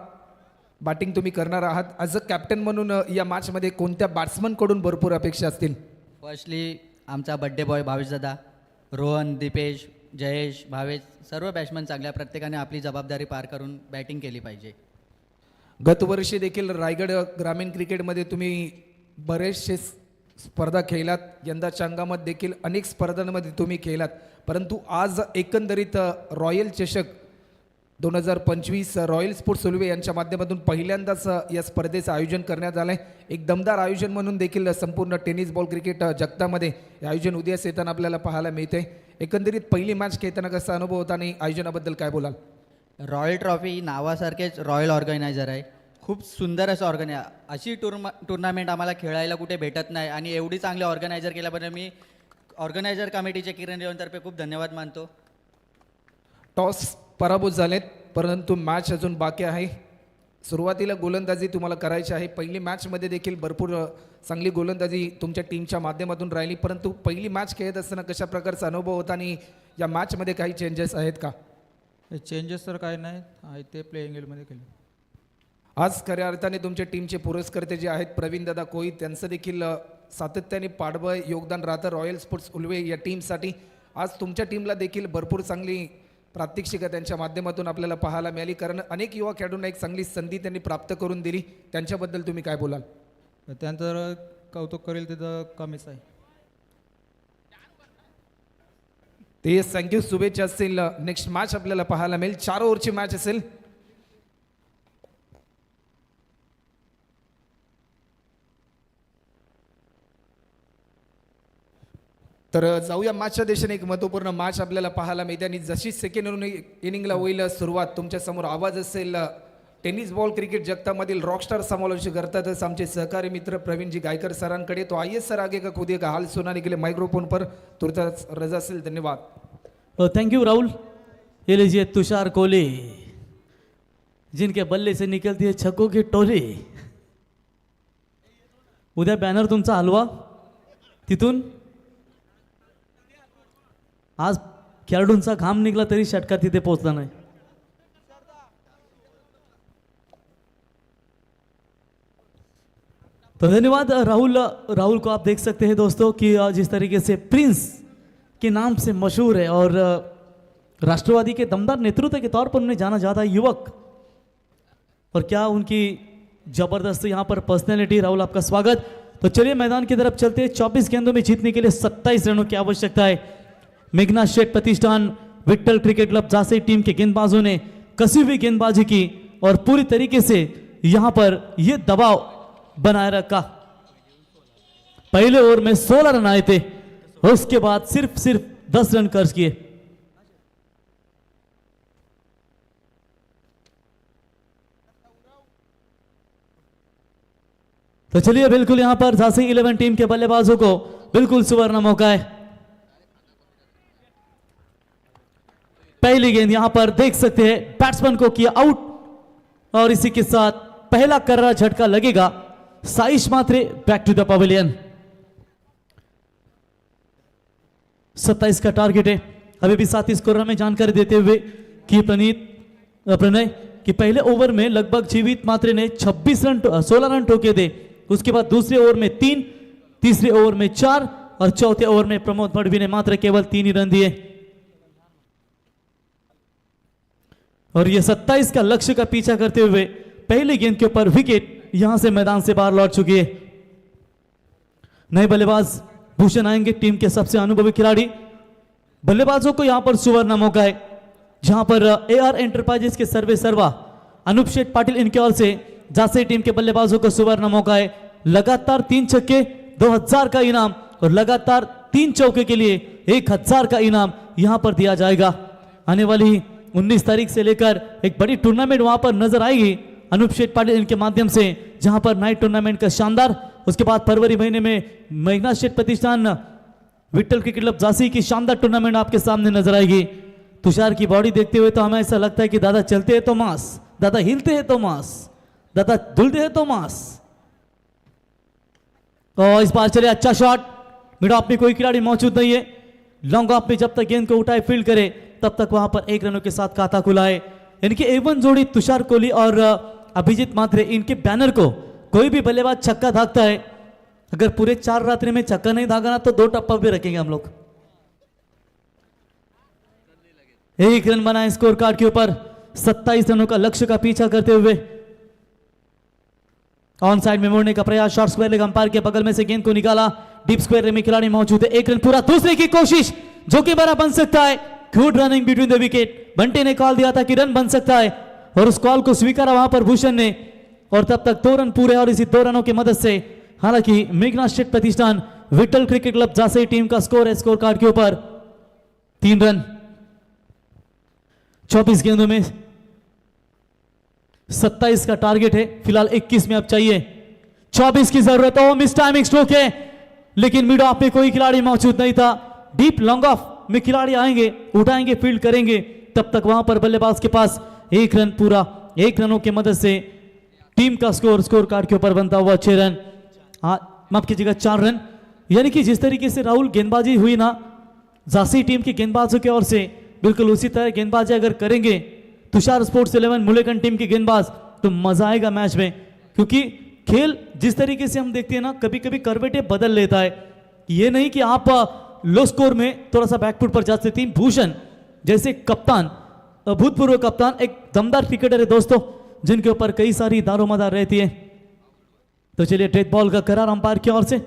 बॅटिंग तुम्ही करणार आहात. ॲज अ कॅप्टन म्हणून या मॅचमध्ये कोणत्या बॅट्समनकडून भरपूर अपेक्षा असतील? फर्स्टली आमचा बड्डे बॉय भावेश दादा, रोहन, दीपेश, जयेश, भावेश सर्व बॅट्समन चांगल्या, प्रत्येकाने आपली जबाबदारी पार करून बॅटिंग केली पाहिजे. गतवर्षी देखील रायगड ग्रामीण क्रिकेटमध्ये तुम्ही बरेचसे स्पर्धा खेळलात. यंदाच्या अंगामध्ये देखील अनेक स्पर्धांमध्ये तुम्ही खेळलात, परंतु आज एकंदरीत रॉयल चषक 2025 रॉयल स्पोर्ट्स उल्वे यांच्या माध्यमातून पहिल्यांदाच या स्पर्धेचं आयोजन करण्यात आलं आहे. एक दमदार आयोजन म्हणून देखील संपूर्ण टेनिस बॉल क्रिकेट जगतामध्ये हे आयोजन उद्याच येताना आपल्याला पाहायला मिळते. एकंदरीत पहिली मॅच खेळताना कसा अनुभव होता आणि आयोजनाबद्दल काय बोलाल? रॉयल ट्रॉफी नावासारखेच रॉयल ऑर्गनायझर आहे. खूप सुंदर असं अशी टुर्नामेंट आम्हाला खेळायला कुठे भेटत नाही आणि एवढी चांगली ऑर्गनायझर केल्याबद्दल मी ऑर्गनायझर कमिटीचे किरण इलेव्हनतर्फे खूप धन्यवाद मानतो. टॉस पराभूत झालेत, परंतु मॅच अजून बाकी आहे. सुरुवातीला गोलंदाजी तुम्हाला करायची आहे. पहिली मॅचमध्ये देखील भरपूर चांगली गोलंदाजी तुमच्या टीमच्या माध्यमातून राहिली, परंतु पहिली मॅच खेळत असताना कशा प्रकारचा अनुभव होता आणि या मॅचमध्ये काही चेंजेस आहेत का? चेंजेस तर काय नाही आहे ते प्लेइंग एलमध्ये केले. आज खऱ्या अर्थाने तुमच्या टीमचे पुरस्कर्ते जे आहेत प्रवीण दादा कोई, त्यांचं देखील सातत्याने पाठबळ योगदान राहतं रॉयल स्पोर्ट्स उल्वे या टीमसाठी. आज तुमच्या टीमला देखील भरपूर चांगली प्रात्यक्षिका त्यांच्या माध्यमातून आपल्याला पाहायला मिळाली, कारण अनेक युवा खेळाडूंना एक चांगली संधी त्यांनी प्राप्त करून दिली. त्यांच्याबद्दल तुम्ही काय बोलाल? त्यानंतर कौतुक करेल तिथं कमीच आहे. ते थँक्यू, शुभेच्छा असतील. नेक्स्ट मॅच आपल्याला पाहायला मिळेल. 4 ओव्हरची मॅच असेल. तर जाऊया मॅचच्या दिशेने. एक महत्त्वपूर्ण मॅच आपल्याला पाहायला मिळते आणि जशी सेकंड इनिंगला होईल सुरुवात, तुमच्या समोर आवाज असेल टेनिस बॉल क्रिकेट जगतामधील रॉकस्टार समालोचन करतातच आमचे सहकारी मित्र प्रवीणजी गायकर सरांकडे. तो आइए सर आगे का कूदिए का हाल सुनाने के लिए माइक्रोफोन पर तुरंत रजा असेल. धन्यवाद. Thank you Rahul. ये लीजिए तुषार कोहली, जिनके बल्ले से निकलती है छक्कों की टोली. उद्या बॅनर तुमचा हलवा तिथून. आज खेळाडूंचा घाम निघला तरी षटकार तिथे पोहोचला नाही. तो धन्यवाद राहुल को आप देख सकते हैं दोस्तों कि जिस तरीके से प्रिंस के नाम से मशहूर है और राष्ट्रवादी के दमदार नेतृत्व के तौर पर उन्हें जाना जाता है युवक, और क्या उनकी जबरदस्त यहाँ पर पर्सनैलिटी. राहुल आपका स्वागत. तो चलिए मैदान की तरफ चलते हैं. 24 गेंदों में जीतने के लिए 27 रनों की आवश्यकता है. Meghnath Sheth Pratishthan Vitthal cricket club Jhansi team के गेंदबाजों ने कसी हुई गेंदबाजी की और पूरी तरीके से यहाँ पर ये दबाव बनाए रखा. पहले ओवर में 16 रन आए थे, उसके बाद सिर्फ 10 रन खर्च किए. तो चलिए बिल्कुल यहां पर झांसी 11 टीम के बल्लेबाजों को बिल्कुल सुवर्ण मौका है. पहली गेंद यहां पर देख सकते हैं बैट्समैन को किया आउट और इसी के साथ पहला कर्रा झटका लगेगा. साइश मात्रे बैक टू द पवेलियन. 27 का टारगेट है. अभी भी साथ ही स्कोर में जानकारी देते हुए कि प्रणय कि पहले ओवर में लगभग जीवित मात्रे ने 16 रन ठोके थे. उसके बाद दूसरे ओवर में 3, तीसरे ओवर में 4 और चौथे ओवर में प्रमोद भड़वी ने मात्र केवल 3 ही रन दिए. और ये 27 का लक्ष्य का पीछा करते हुए पहली गेंद के ऊपर विकेट यहां से मैदान से बाहर लौट चुकी है. नए बल्लेबाज भूषण आएंगे, टीम के सबसे अनुभवी खिलाड़ी. बल्लेबाजों को यहां पर सुवर्ण मौका है, जहां पर AR एंटरप्राइजेस के सर्वा अनूप शेठ पाटिल इनके ओर से झांसी टीम के बल्लेबाजों को सुवर्ण मौका है. लगातार 3 छक्के 2000 का इनाम और लगातार 3 चौके के लिए 1000 का इनाम यहां पर दिया जाएगा. आने वाली 19 तारीख से लेकर एक बड़ी टूर्नामेंट वहां पर नजर आएगी अनूप शेठ पाटिल इनके माध्यम से, जहां पर नाइट टूर्नामेंट का शानदार. उसके बाद फरवरी महीने में मेघनाथ शेठ प्रतिष्ठान विट्ठल क्रिकेट क्लब झांसी की शानदार टूर्नामेंट आपके सामने नजर आएगी. तुषार की बॉडी देखते हुए तो हमें ऐसा लगता है कि दादा चलते हैं तो मास, दादा हिलते हैं तो मास, दादा धुलते हैं तो मास. और इस बार चले अच्छा शॉट. मिड ऑफ में कोई खिलाड़ी मौजूद नहीं है. लॉन्ग ऑफ में जब तक गेंद को उठाए फील्ड करे तब तक वहां पर 1 रनों के साथ खाता खुला है. इनकी एवन जोड़ी तुषार कोहली और अभिजीत मात्रे, इनके बैनर को कोई भी बल्लेबाज छक्का दागता है. अगर पूरे 4 रात्रि में छक्का नहीं दागा ना तो 2 टप्पा भी रखेंगे हम लोग. 1 रन बनाए स्कोर कार्ड के ऊपर. 27 रनों का लक्ष्य का पीछा करते हुए ऑन साइड में मोड़ने का प्रयास. शॉर्ट स्क्वायर लेग अंपायर के बगल में से गेंद को निकाला. डीप स्क्वायर में खिलाड़ी मौजूद है. 1 रन पूरा. दूसरे की कोशिश जो कि बड़ा बन सकता है. Good running between the wicket. बंटे ने कॉल दिया था कि रन बन सकता है और उस कॉल को स्वीकारा वहां पर भूषण ने, और तब तक 2 रन पूरे. और इसी 2 रनों की मदद से हालांकि Meghnath Sheth Pratishthan Vitthal cricket club Jhansi team का स्कोर है स्कोर कार्ड के ऊपर 3 रन. 24 गेंदों में 27 का टारगेट है. फिलहाल 21 में अब चाहिए. 24 की जरूरत हो. मिस टाइमिंग स्ट्रोक है, लेकिन मिड ऑफ में कोई खिलाड़ी मौजूद नहीं था. डीप लॉन्ग ऑफ में खिलाड़ी आएंगे, उठाएंगे, फील्ड करेंगे. तब तक वहां पर बल्लेबाज के पास 1 रन पूरा. 1 रनों की मदद से टीम का स्कोर कार्ड के ऊपर बनता हुआ 6 रन. माफ कीजिएगा 4 रन. यानी कि जिस तरीके से राहुल गेंदबाजी हुई ना झांसी टीम की गेंदबाजों की ओर से, बिल्कुल उसी तरह गेंदबाजी अगर करेंगे तुषार स्पोर्ट्स 11 मुलेकन टीम के गेंदबाज तो मजा आएगा मैच में. क्योंकि खेल जिस तरीके से हम देखते हैं ना, कभी कभी करवटे बदल लेता है. ये नहीं कि आप लो स्कोर में थोड़ा सा बैकफुट पर जा सकते हैं. भूषण जैसे कप्तान, भूतपूर्व कप्तान, एक दमदार क्रिकेटर है दोस्तों, जिनके ऊपर कई सारी दारोमदार रहती है. तो चलिए डेथ बॉल का करार अंपायर की ओर से.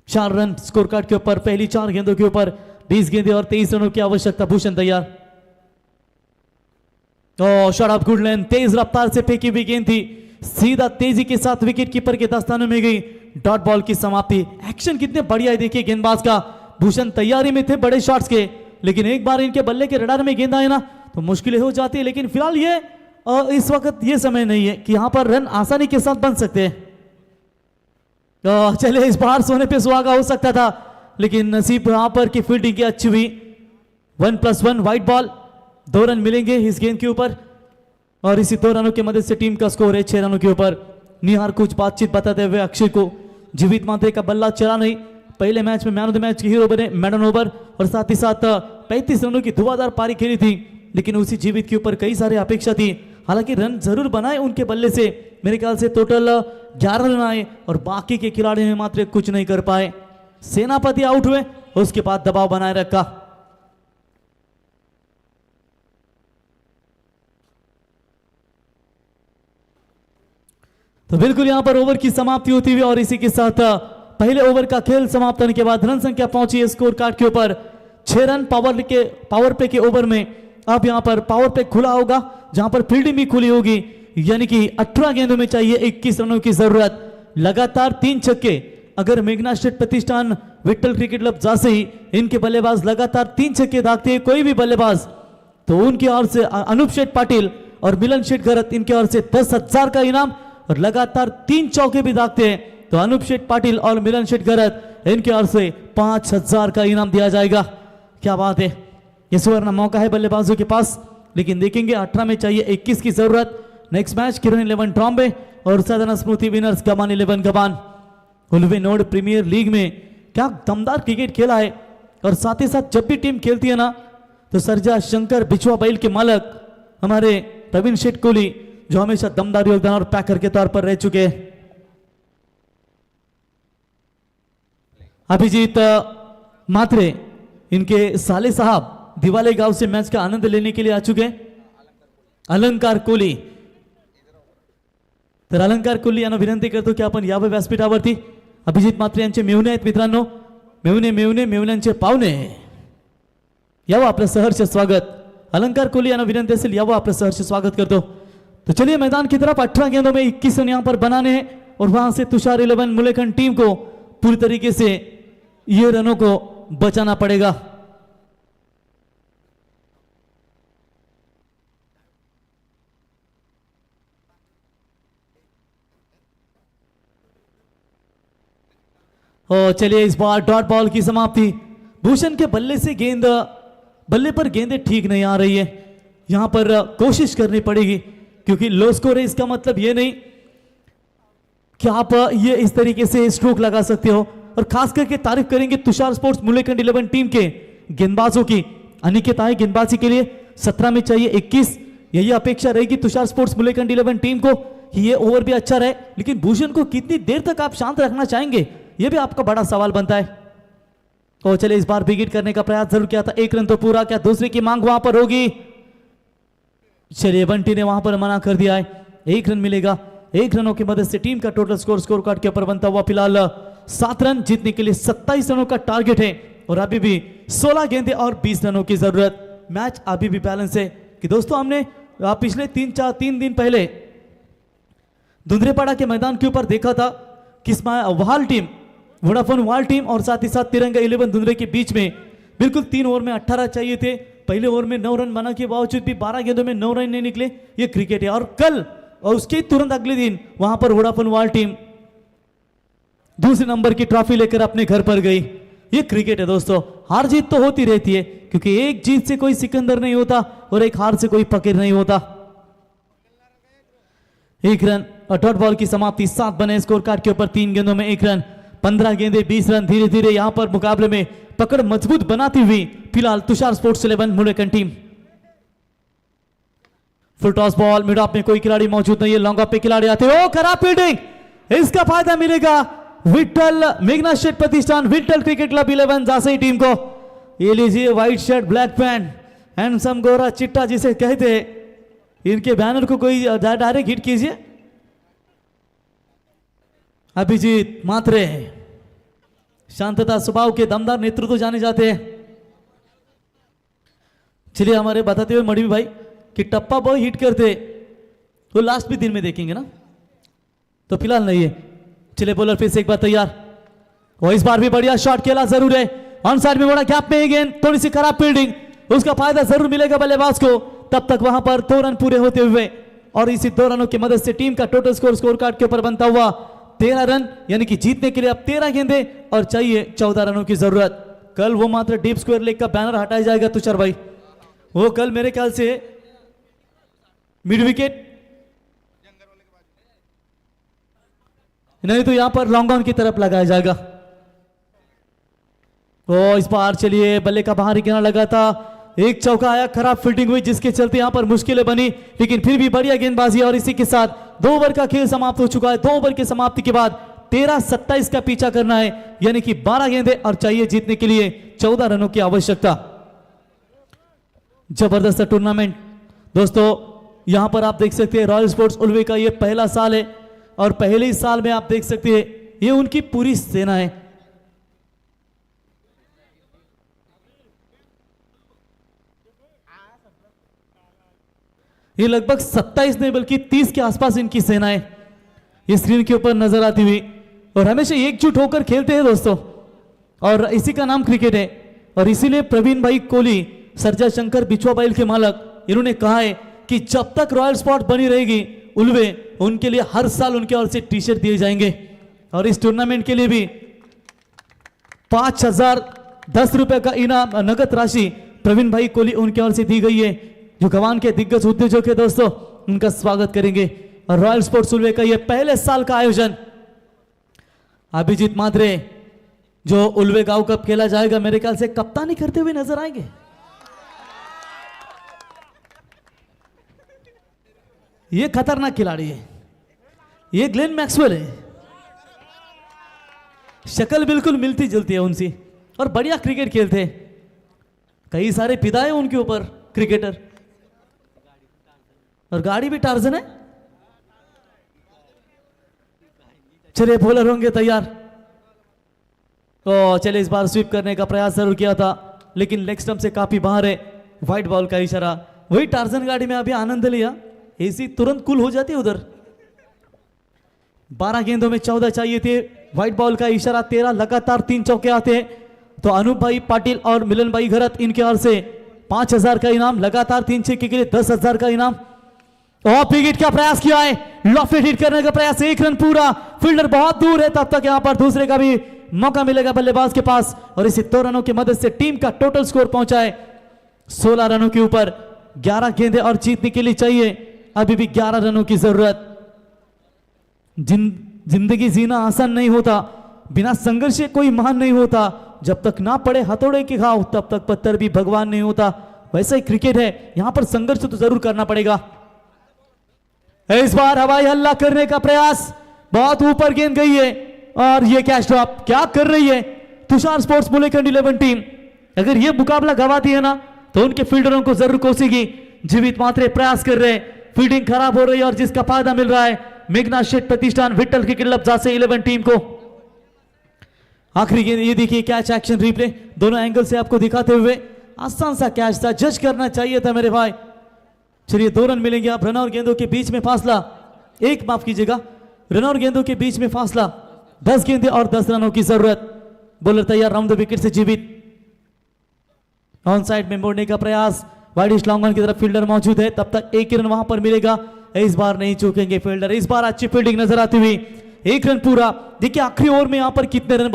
4 रन स्कोर कार्ड के ऊपर पहली 4 गेंदों के ऊपर 20 गेंदें और 23 रनों की आवश्यकता। भूषण तैयार। ओ शॉट ऑफ गुड लेंथ, तेज रफ्तार से फेंकी हुई गेंद थी, सीधा तेजी के साथ विकेट कीपर के दस्तानों में गई। डॉट बॉल की समाप्ति। एक्शन कितने बढ़िया है देखिए गेंदबाज का। भूषण तैयारी में थे बड़े शॉट्स के, लेकिन एक बार इनके बल्ले के रडार में गेंद आए ना तो मुश्किलें हो जाती है। लेकिन फिलहाल ये इस वक्त ये समय नहीं है कि यहाँ पर रन आसानी के साथ बन सकते हैं। चले इस बार सोने पे सुहागा हो सकता था, लेकिन नसीब यहाँ पर की फील्डिंग की अच्छी हुई। 1+1 वाइड बॉल, 2 रन मिलेंगे इस गेंद के ऊपर और इसी 2 रनों की मदद से टीम का स्कोर है 6 रनों के ऊपर। निहार कुछ बातचीत बताते हुए अक्षय को जीवित मात्रे का बल्ला चला नहीं। पहले मैच में man of the match K hero बने मैडन ओवर और साथ ही साथ 35 रनों की धुआंधार पारी खेली थी, लेकिन उसी जीवित के ऊपर कई सारी अपेक्षा थी। हालांकि रन जरूर बनाए उनके बल्ले से, मेरे ख्याल से टोटल 11 रन आए और बाकी के खिलाड़ी ने मात्र कुछ नहीं कर पाए। सेनापति आउट हुए, उसके बाद दबाव बनाए रखा। तो बिल्कुल यहां पर ओवर की समाप्ति होती हुई और इसी के साथ पहले ओवर का खेल समाप्त होने के बाद रन संख्या पहुंची है स्कोर कार्ड के ऊपर 6 रन। पावर प्ले के ओवर में अब यहां पर पावर प्ले खुला होगा, जहां पर फील्डिंग भी खुली होगी, यानी कि 18 गेंदों में चाहिए 21 रनों की जरूरत। लगातार 3 छक्के अगर मेघना स्टेट प्रतिष्ठान विट्ठल क्रिकेट क्लब जैसे ही इनके बल्लेबाज लगातार 3 छक्के दागते हैं कोई भी बल्लेबाज, तो उनकी ओर से अनूप शेठ पाटिल और मिलन शेठ गरत इनके ओर से 10,000 का इनाम, और लगातार 3 चौके भी दागते हैं तो अनूप शेठ पाटिल और मिलन शेठ गरत इनके ओर से 5,000 का इनाम दिया जाएगा। क्या बात है, ये सुवर्ण मौका है बल्लेबाजों के पास, लेकिन देखेंगे 18 में चाहिए 21 की जरूरत। नेक्स्ट मैच किरण 11 ट्रॉम्बे और सदन स्मृति विनर्स गबान 11 गबान। उल्वे नोड प्रीमियर लीग में क्या दमदार क्रिकेट खेला है, और साथ ही साथ जब भी टीम खेलती है ना तो सरजा शंकर बिछुआ बैल के मालक हमारे प्रवीण शेठ कोहली जो हमेशा दमदार योगदान और पैकर के तौर पर रह चुके हैं। अभिजीत मात्रे इनके साले साहब दिवाले गांव से मैच का आनंद लेने के लिए आ चुके हैं। अलंकार कोहली, तर अलंकार कोहली यांना विनंती करतो की आपण यावं व्यासपीठावरती। अभिजित मात्रे यांचे मेहुणे आहेत मित्रांनो, मेहुण्यांचे पाहुणे यावं आपलं सहर्ष स्वागत। अलंकार कोहली यांना विनंती असेल यावं आपलं सहर्ष स्वागत करतो। तो चलिए मैदान की तरफ 18 गेंदों में 21 रन यहां पर बनाने हैं और वहां से तुषार 11 मुलेखन टीम को पूरी तरीके से ये रनों को बचाना पड़ेगा। और चलिए इस बार डॉट बॉल की समाप्ति। भूषण के बल्ले से बल्ले पर गेंदें ठीक नहीं आ रही है, यहां पर कोशिश करनी पड़ेगी क्योंकि लो स्कोर है। इसका मतलब ये नहीं कि आप ये इस तरीके से स्ट्रोक लगा सकते हो, और खास करके तारीफ करेंगे तुषार स्पोर्ट्स मुलेखंड 11 टीम के गेंदबाजों की। अनिकेत आए गेंदबाजी के लिए, 17 में चाहिए 21, यही अपेक्षा रहेगी तुषार स्पोर्ट्स मुलेखंड 11 टीम को। ये ओवर भी अच्छा रहे, लेकिन भूषण को कितनी देर तक आप शांत रखना चाहेंगे ये भी आपका बड़ा सवाल बनता है। तो चले इस बार बिगिट करने का प्रयास जरूर किया था, 1 रन तो पूरा, क्या दूसरे की मांग वहां पर होगी? चलिए बंटी ने वहां पर मना कर दिया है, 1 रन मिलेगा। 1 रनों की मदद से टीम का टोटल स्कोर कार्ड के ऊपर बनता हुआ फिलहाल 7 रन, जीतने के लिए 27 रनों का टारगेट है और अभी भी 16 गेंदें और 20 रनों की जरूरत। मैच अभी भी बैलेंस है कि दोस्तों हमने पिछले 3 दिन पहले धुंधरेपाड़ा के मैदान के ऊपर देखा था कि वाल टीम, वोडाफोन वाल टीम और साथ ही साथ तिरंगा 11 धुंधरे के बीच में बिल्कुल 3 ओवर में 18 चाहिए थे। पहले ओवर में 9 रन बना के बावजूद भी 12 गेंदों में 9 रन नहीं निकले। ये क्रिकेट है। और कल और उसके तुरंत अगले दिन वहां पर वोडाफोन वाल टीम दूसरे नंबर की ट्रॉफी लेकर अपने घर पर गई। ये क्रिकेट है दोस्तों, हार जीत तो होती रहती है क्योंकि एक जीत से कोई सिकंदर नहीं होता और एक हार से कोई फकीर नहीं होता। 1 रन और डॉट बॉल की समाप्ति। 7 बने स्कोर कार्ड के ऊपर, 3 गेंदों में 1 रन, 15 गेंदे 20 रन। धीरे धीरे यहां पर मुकाबले में पकड़ मजबूत बनाती हुई फिलहाल तुषार स्पोर्ट्स 11 मुलेकन team. Full toss ball, mid off में कोई खिलाड़ी मौजूद नहीं है, लॉन्ग ऑफ पे खिलाड़ी आते हैं। ओ खराब फील्डिंग, इसका फायदा मिलेगा विट्ठल मेघना स्टेट प्रतिष्ठान Vitthal cricket club 11 Jasai team को। ये लीजिए white shirt black pant handsome गोरा चिट्टा जिसे कहते हैं, इनके बैनर को कोई डायरेक्ट हिट कीजिए। अभिजीत मात्रे शांतता स्वभाव के दमदार नेतृत्व जाने जाते हैं। चलिए हमारे बताते हुए मड़वी भाई कि टप्पा बॉय हिट करते वो लास्ट भी दिन में देखेंगे ना, तो फिलहाल नहीं है। चलिए बॉलर फिर से एक बार तैयार, और इस बार भी बढ़िया शॉट खेला जरूर है। ऑन साइड में बड़ा गैप में गेंद, थोड़ी सी खराब फील्डिंग, उसका फायदा जरूर मिलेगा बल्लेबाज को। तब तक वहां पर 2 रन पूरे होते हुए और इसी 2 रनों की मदद से टीम का टोटल स्कोर कार्ड के ऊपर बनता हुआ 13 रन, यानी कि जीतने के लिए अब 13 गेंदें और चाहिए 14 रनों की जरूरत। कल वो मात्र डीप स्क्वायर लेग का बैनर हटाया जाएगा तुषार भाई, वो कल मेरे ख्याल से मिड विकेट नहीं तो यहां पर लॉन्ग ऑन की तरफ लगाया जाएगा। तो इस बार चलिए बल्ले का बाहरी किनारा लगा था, एक चौका आया, खराब फील्डिंग हुई जिसके चलते यहां पर मुश्किलें बनी, लेकिन फिर भी बढ़िया गेंदबाजी। और इसी के साथ 2 ओवर का खेल समाप्त हो चुका है। 2 ओवर की समाप्ति के बाद 13-27 का पीछा करना है, यानी कि 12 गेंदें और चाहिए जीतने के लिए 14 रनों की आवश्यकता। जबरदस्त टूर्नामेंट दोस्तों, यहां पर आप देख सकते हैं रॉयल स्पोर्ट्स उल्वे का ये पहला साल है और पहले ही साल में आप देख सकते हैं ये उनकी पूरी सेना है। ये लगभग 27 नहीं बल्कि 30 के आसपास इनकी सेना है, ये स्क्रीन के ऊपर नजर आती हुई, और हमेशा एकजुट होकर खेलते हैं दोस्तों, और इसी का नाम क्रिकेट है। और इसीलिए प्रवीण भाई कोहली, सरजा शंकर बिछुआ बैल के मालक, इन्होंने कहा है कि जब तक रॉयल स्पॉट बनी रहेगी उल्वे, उनके लिए हर साल उनके ओर से टी शर्ट दिए जाएंगे। और इस टूर्नामेंट के लिए भी 5,010 रुपए का इनाम नगद राशि प्रवीण भाई कोहली उनके ओर से दी गई है। जो गवान के दिग्गज उद्योजक है दोस्तों, उनका स्वागत करेंगे। और रॉयल स्पोर्ट्स उल्वे का यह पहले साल का आयोजन अभिजीत मात्रे, जो उल्वे गांव कप खेला जाएगा, मेरे ख्याल से कप्तानी करते हुए नजर आएंगे। ये खतरनाक खिलाड़ी है, ये ग्लेन मैक्सवेल है, शक्ल बिल्कुल मिलती जुलती है उनसी, और बढ़िया क्रिकेट खेलते हैं। कई सारे फिदा है उनके ऊपर क्रिकेटर, और गाड़ी भी टार्जन है। चलिए बॉलर होंगे तैयार, तो चलिए इस बार स्वीप करने का प्रयास जरूर किया था, लेकिन लेग स्टंप से काफी बाहर है। व्हाइट बॉल का इशारा, वही टार्जन गाड़ी में अभी आनंद लिया, एसी तुरंत कूल हो जाती है उधर। 12 गेंदों में 14 चाहिए थे, व्हाइट बॉल का इशारा, 13 लगातार 3 चौके आते हैं। तो अनूप भाई पाटिल और मिलन भाई घरत, इनके ओर से 5,000 का इनाम, लगातार 3 छक्के के लिए 10,000 का इनाम। ऑफ विकेट का प्रयास किया है, लॉफ्टेड हिट करने का प्रयास, 1 रन पूरा, फील्डर बहुत दूर है, तब तक यहां पर दूसरे का भी मौका मिलेगा बल्लेबाज के पास। और इसी 2 रनों की मदद से टीम का टोटल स्कोर पहुंचा है 16 रनों के ऊपर। 11 गेंदें और जीतने के लिए चाहिए अभी भी 11 रनों की जरूरत। जिंदगी जीना आसान नहीं होता, बिना संघर्ष कोई महान नहीं होता, जब तक ना पड़े हथौड़े के घाव तब तक पत्थर भी भगवान नहीं होता। वैसा ही क्रिकेट है, यहां पर संघर्ष तो जरूर करना पड़ेगा। इस बार हवाई हल्ला करने का प्रयास, बहुत ऊपर गेंद गई है, और ये कैच ड्रॉप क्या कर रही है तुषार स्पोर्ट्स बुलेखंड 11 टीम। अगर ये मुकाबला गवाती है ना, तो उनके फील्डरों को जरूर कोसेगी। जीवित मात्रे प्रयास कर रहे हैं, फील्डिंग खराब हो रही है, और जिसका फायदा मिल रहा है मेघनाथ शेठ प्रतिष्ठान विट्ठल क्रिकेट क्लब जासे 11 टीम को। आखिरी गेंद, ये देखिए कैच एक्शन रिप्ले दोनों एंगल से आपको दिखाते हुए, आसान सा कैच था, जज करना चाहिए था मेरे भाई। चलिए 2 रन मिलेंगे। आप रन और गेंदों के बीच में फासला, माफ कीजिएगा, रन और गेंदों के बीच में फासला 10 गेंदें और 10 रनों की जरूरत। बॉलर तैयार, राउंड द विकेट से जीवित, ऑन साइड में मोड़ने का प्रयास, वाइडिश लॉन्ग ऑन की तरफ फील्डर मौजूद है, तब तक 1 रन वहां पर मिलेगा। इस बार नहीं चूकेंगे फील्डर, इस बार अच्छी फील्डिंग नजर आती हुई, 1 रन पूरा। देखिए आखिरी ओवर में यहां पर कितने रन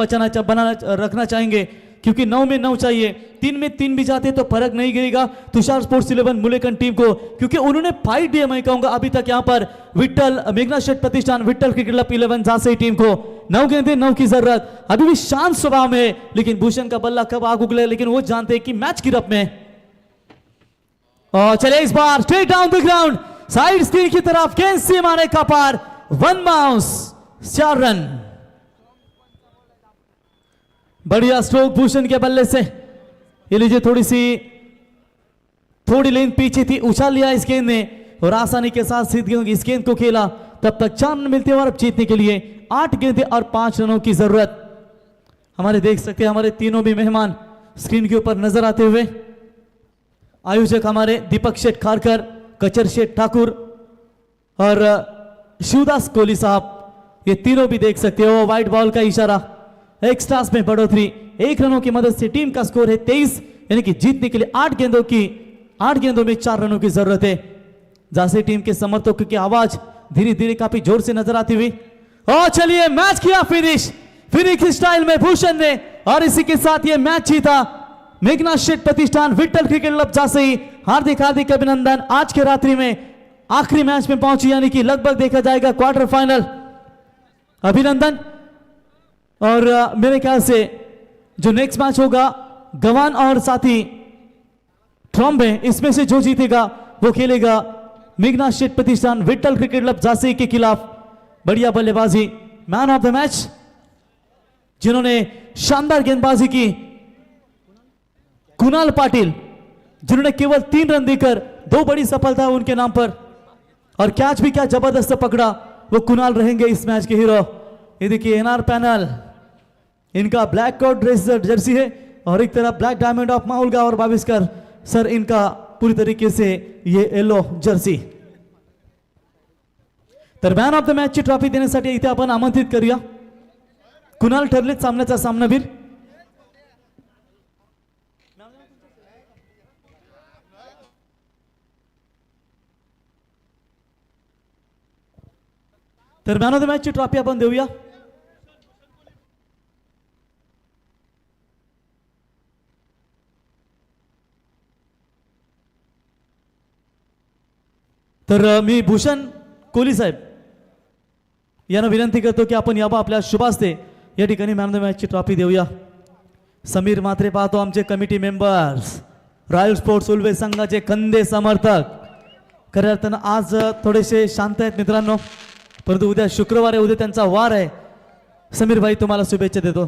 रखना चाहेंगे, क्योंकि 9 में 9 चाहिए, 3 में 3 भी जाते तो फर्क नहीं गिरेगा तुषार स्पोर्ट्स 11 बुलेखंड टीम को, क्योंकि उन्होंने फाइट दिया, मैं कहूंगा अभी तक यहां पर Vitthal Meghnath Sheth Pratishthan Vitthal cricket club 11 Jhansi team को 9 गेंदें 9 की जरूरत। अभी भी शांत स्वभाव में है, लेकिन भूषण का बल्ला कब आग उगले, लेकिन वो जानते हैं कि मैच की रफ में। और चले इस बार straight down the ground, side screen की तरफ, गेंद सीमाने का पार, 1 बाउंस, 4 रन। बढ़िया स्ट्रोक भूषण के बल्ले से, ये लीजिए थोड़ी लेन पीछे थी, उछाल लिया इस गेंद ने, और आसानी के साथ सीध इस गेंद को खेला, तब तक 4 रन मिलते हैं। और अब जीतने के लिए 8 गेंदें और 5 रनों की जरूरत। हमारे देख सकते हैं हमारे तीनों भी मेहमान स्क्रीन के ऊपर नजर आते हुए, आयोजक हमारे दीपक शेठ खारकर, कचर शेठ ठाकुर और शिवदास कोहली साहब, ये तीनों भी देख सकते हो। व्हाइट बॉल का इशारा, एक्स्ट्रास में बढ़ोतरी, 1 रनों की मदद से टीम का स्कोर है 23, यानी कि जीतने के लिए 8 गेंदों में 4 रनों की जरूरत है। जैसे टीम के समर्थकों की आवाज धीरे धीरे काफी जोर से नजर आती हुई। और चलिए मैच किया फिनिश स्टाइल में भूषण ने, और इसी के साथ ये मैच जीता मेघनाथ शेठ प्रतिष्ठान विट्ठल क्रिकेट क्लब झांसी। हार्दिक हार्दिक अभिनंदन। आज के रात्रि में आखिरी मैच में पहुंची, यानी कि लगभग देखा जाएगा क्वार्टर फाइनल। अभिनंदन। और मेरे ख्याल से जो नेक्स्ट मैच होगा गवान और साथी ट्रॉम्बे, इसमें से जो जीतेगा वो खेलेगा मेघनाथ शेठ प्रतिष्ठान विट्ठल क्रिकेट क्लब झांसी के खिलाफ। बढ़िया बल्लेबाजी, मैन ऑफ द मैच जिन्होंने शानदार गेंदबाजी की, कुणाल पाटिल, जिन्होंने केवल 3 रन देकर 2 बड़ी सफलता उनके नाम पर, और कैच भी क्या जबरदस्त पकड़ा, वो कुणाल रहेंगे इस मैच के हीरो। ये देखिए एनआर पैनल, इनका ब्लैक कोट ड्रेस जर्सी है और एक तरफ ब्लॅक डायमंड ऑफ माहुलगाव और बाविस्कर सर, इनका पूरी तरीके से ये येलो जर्सी। तर मॅन ऑफ द मॅच ची ट्रॉफी देण्यासाठी इथे आपण आमंत्रित करूया कुणाल ठरलेत सामन्याचा सामनावीर। तर मॅन ऑफ द मॅच ची ट्रॉफी आपण देऊया तर मी भूषण कोहली साहेब यांना विनंती करतो की आपण यावं, आपल्या शुभ हस्ते या ठिकाणी मॅन ऑफ द मॅचची ट्रॉफी देऊया। समीर म्हात्रे पाहतो आमचे committee members, royal sports Ulwe संघाचे खंदे समर्थक। खऱ्या अर्थानं आज थोडेसे शांत आहेत मित्रांनो, परंतु उद्या शुक्रवार आहे, उद्या त्यांचा वार आहे। समीर भाई तुम्हाला शुभेच्छा देतो।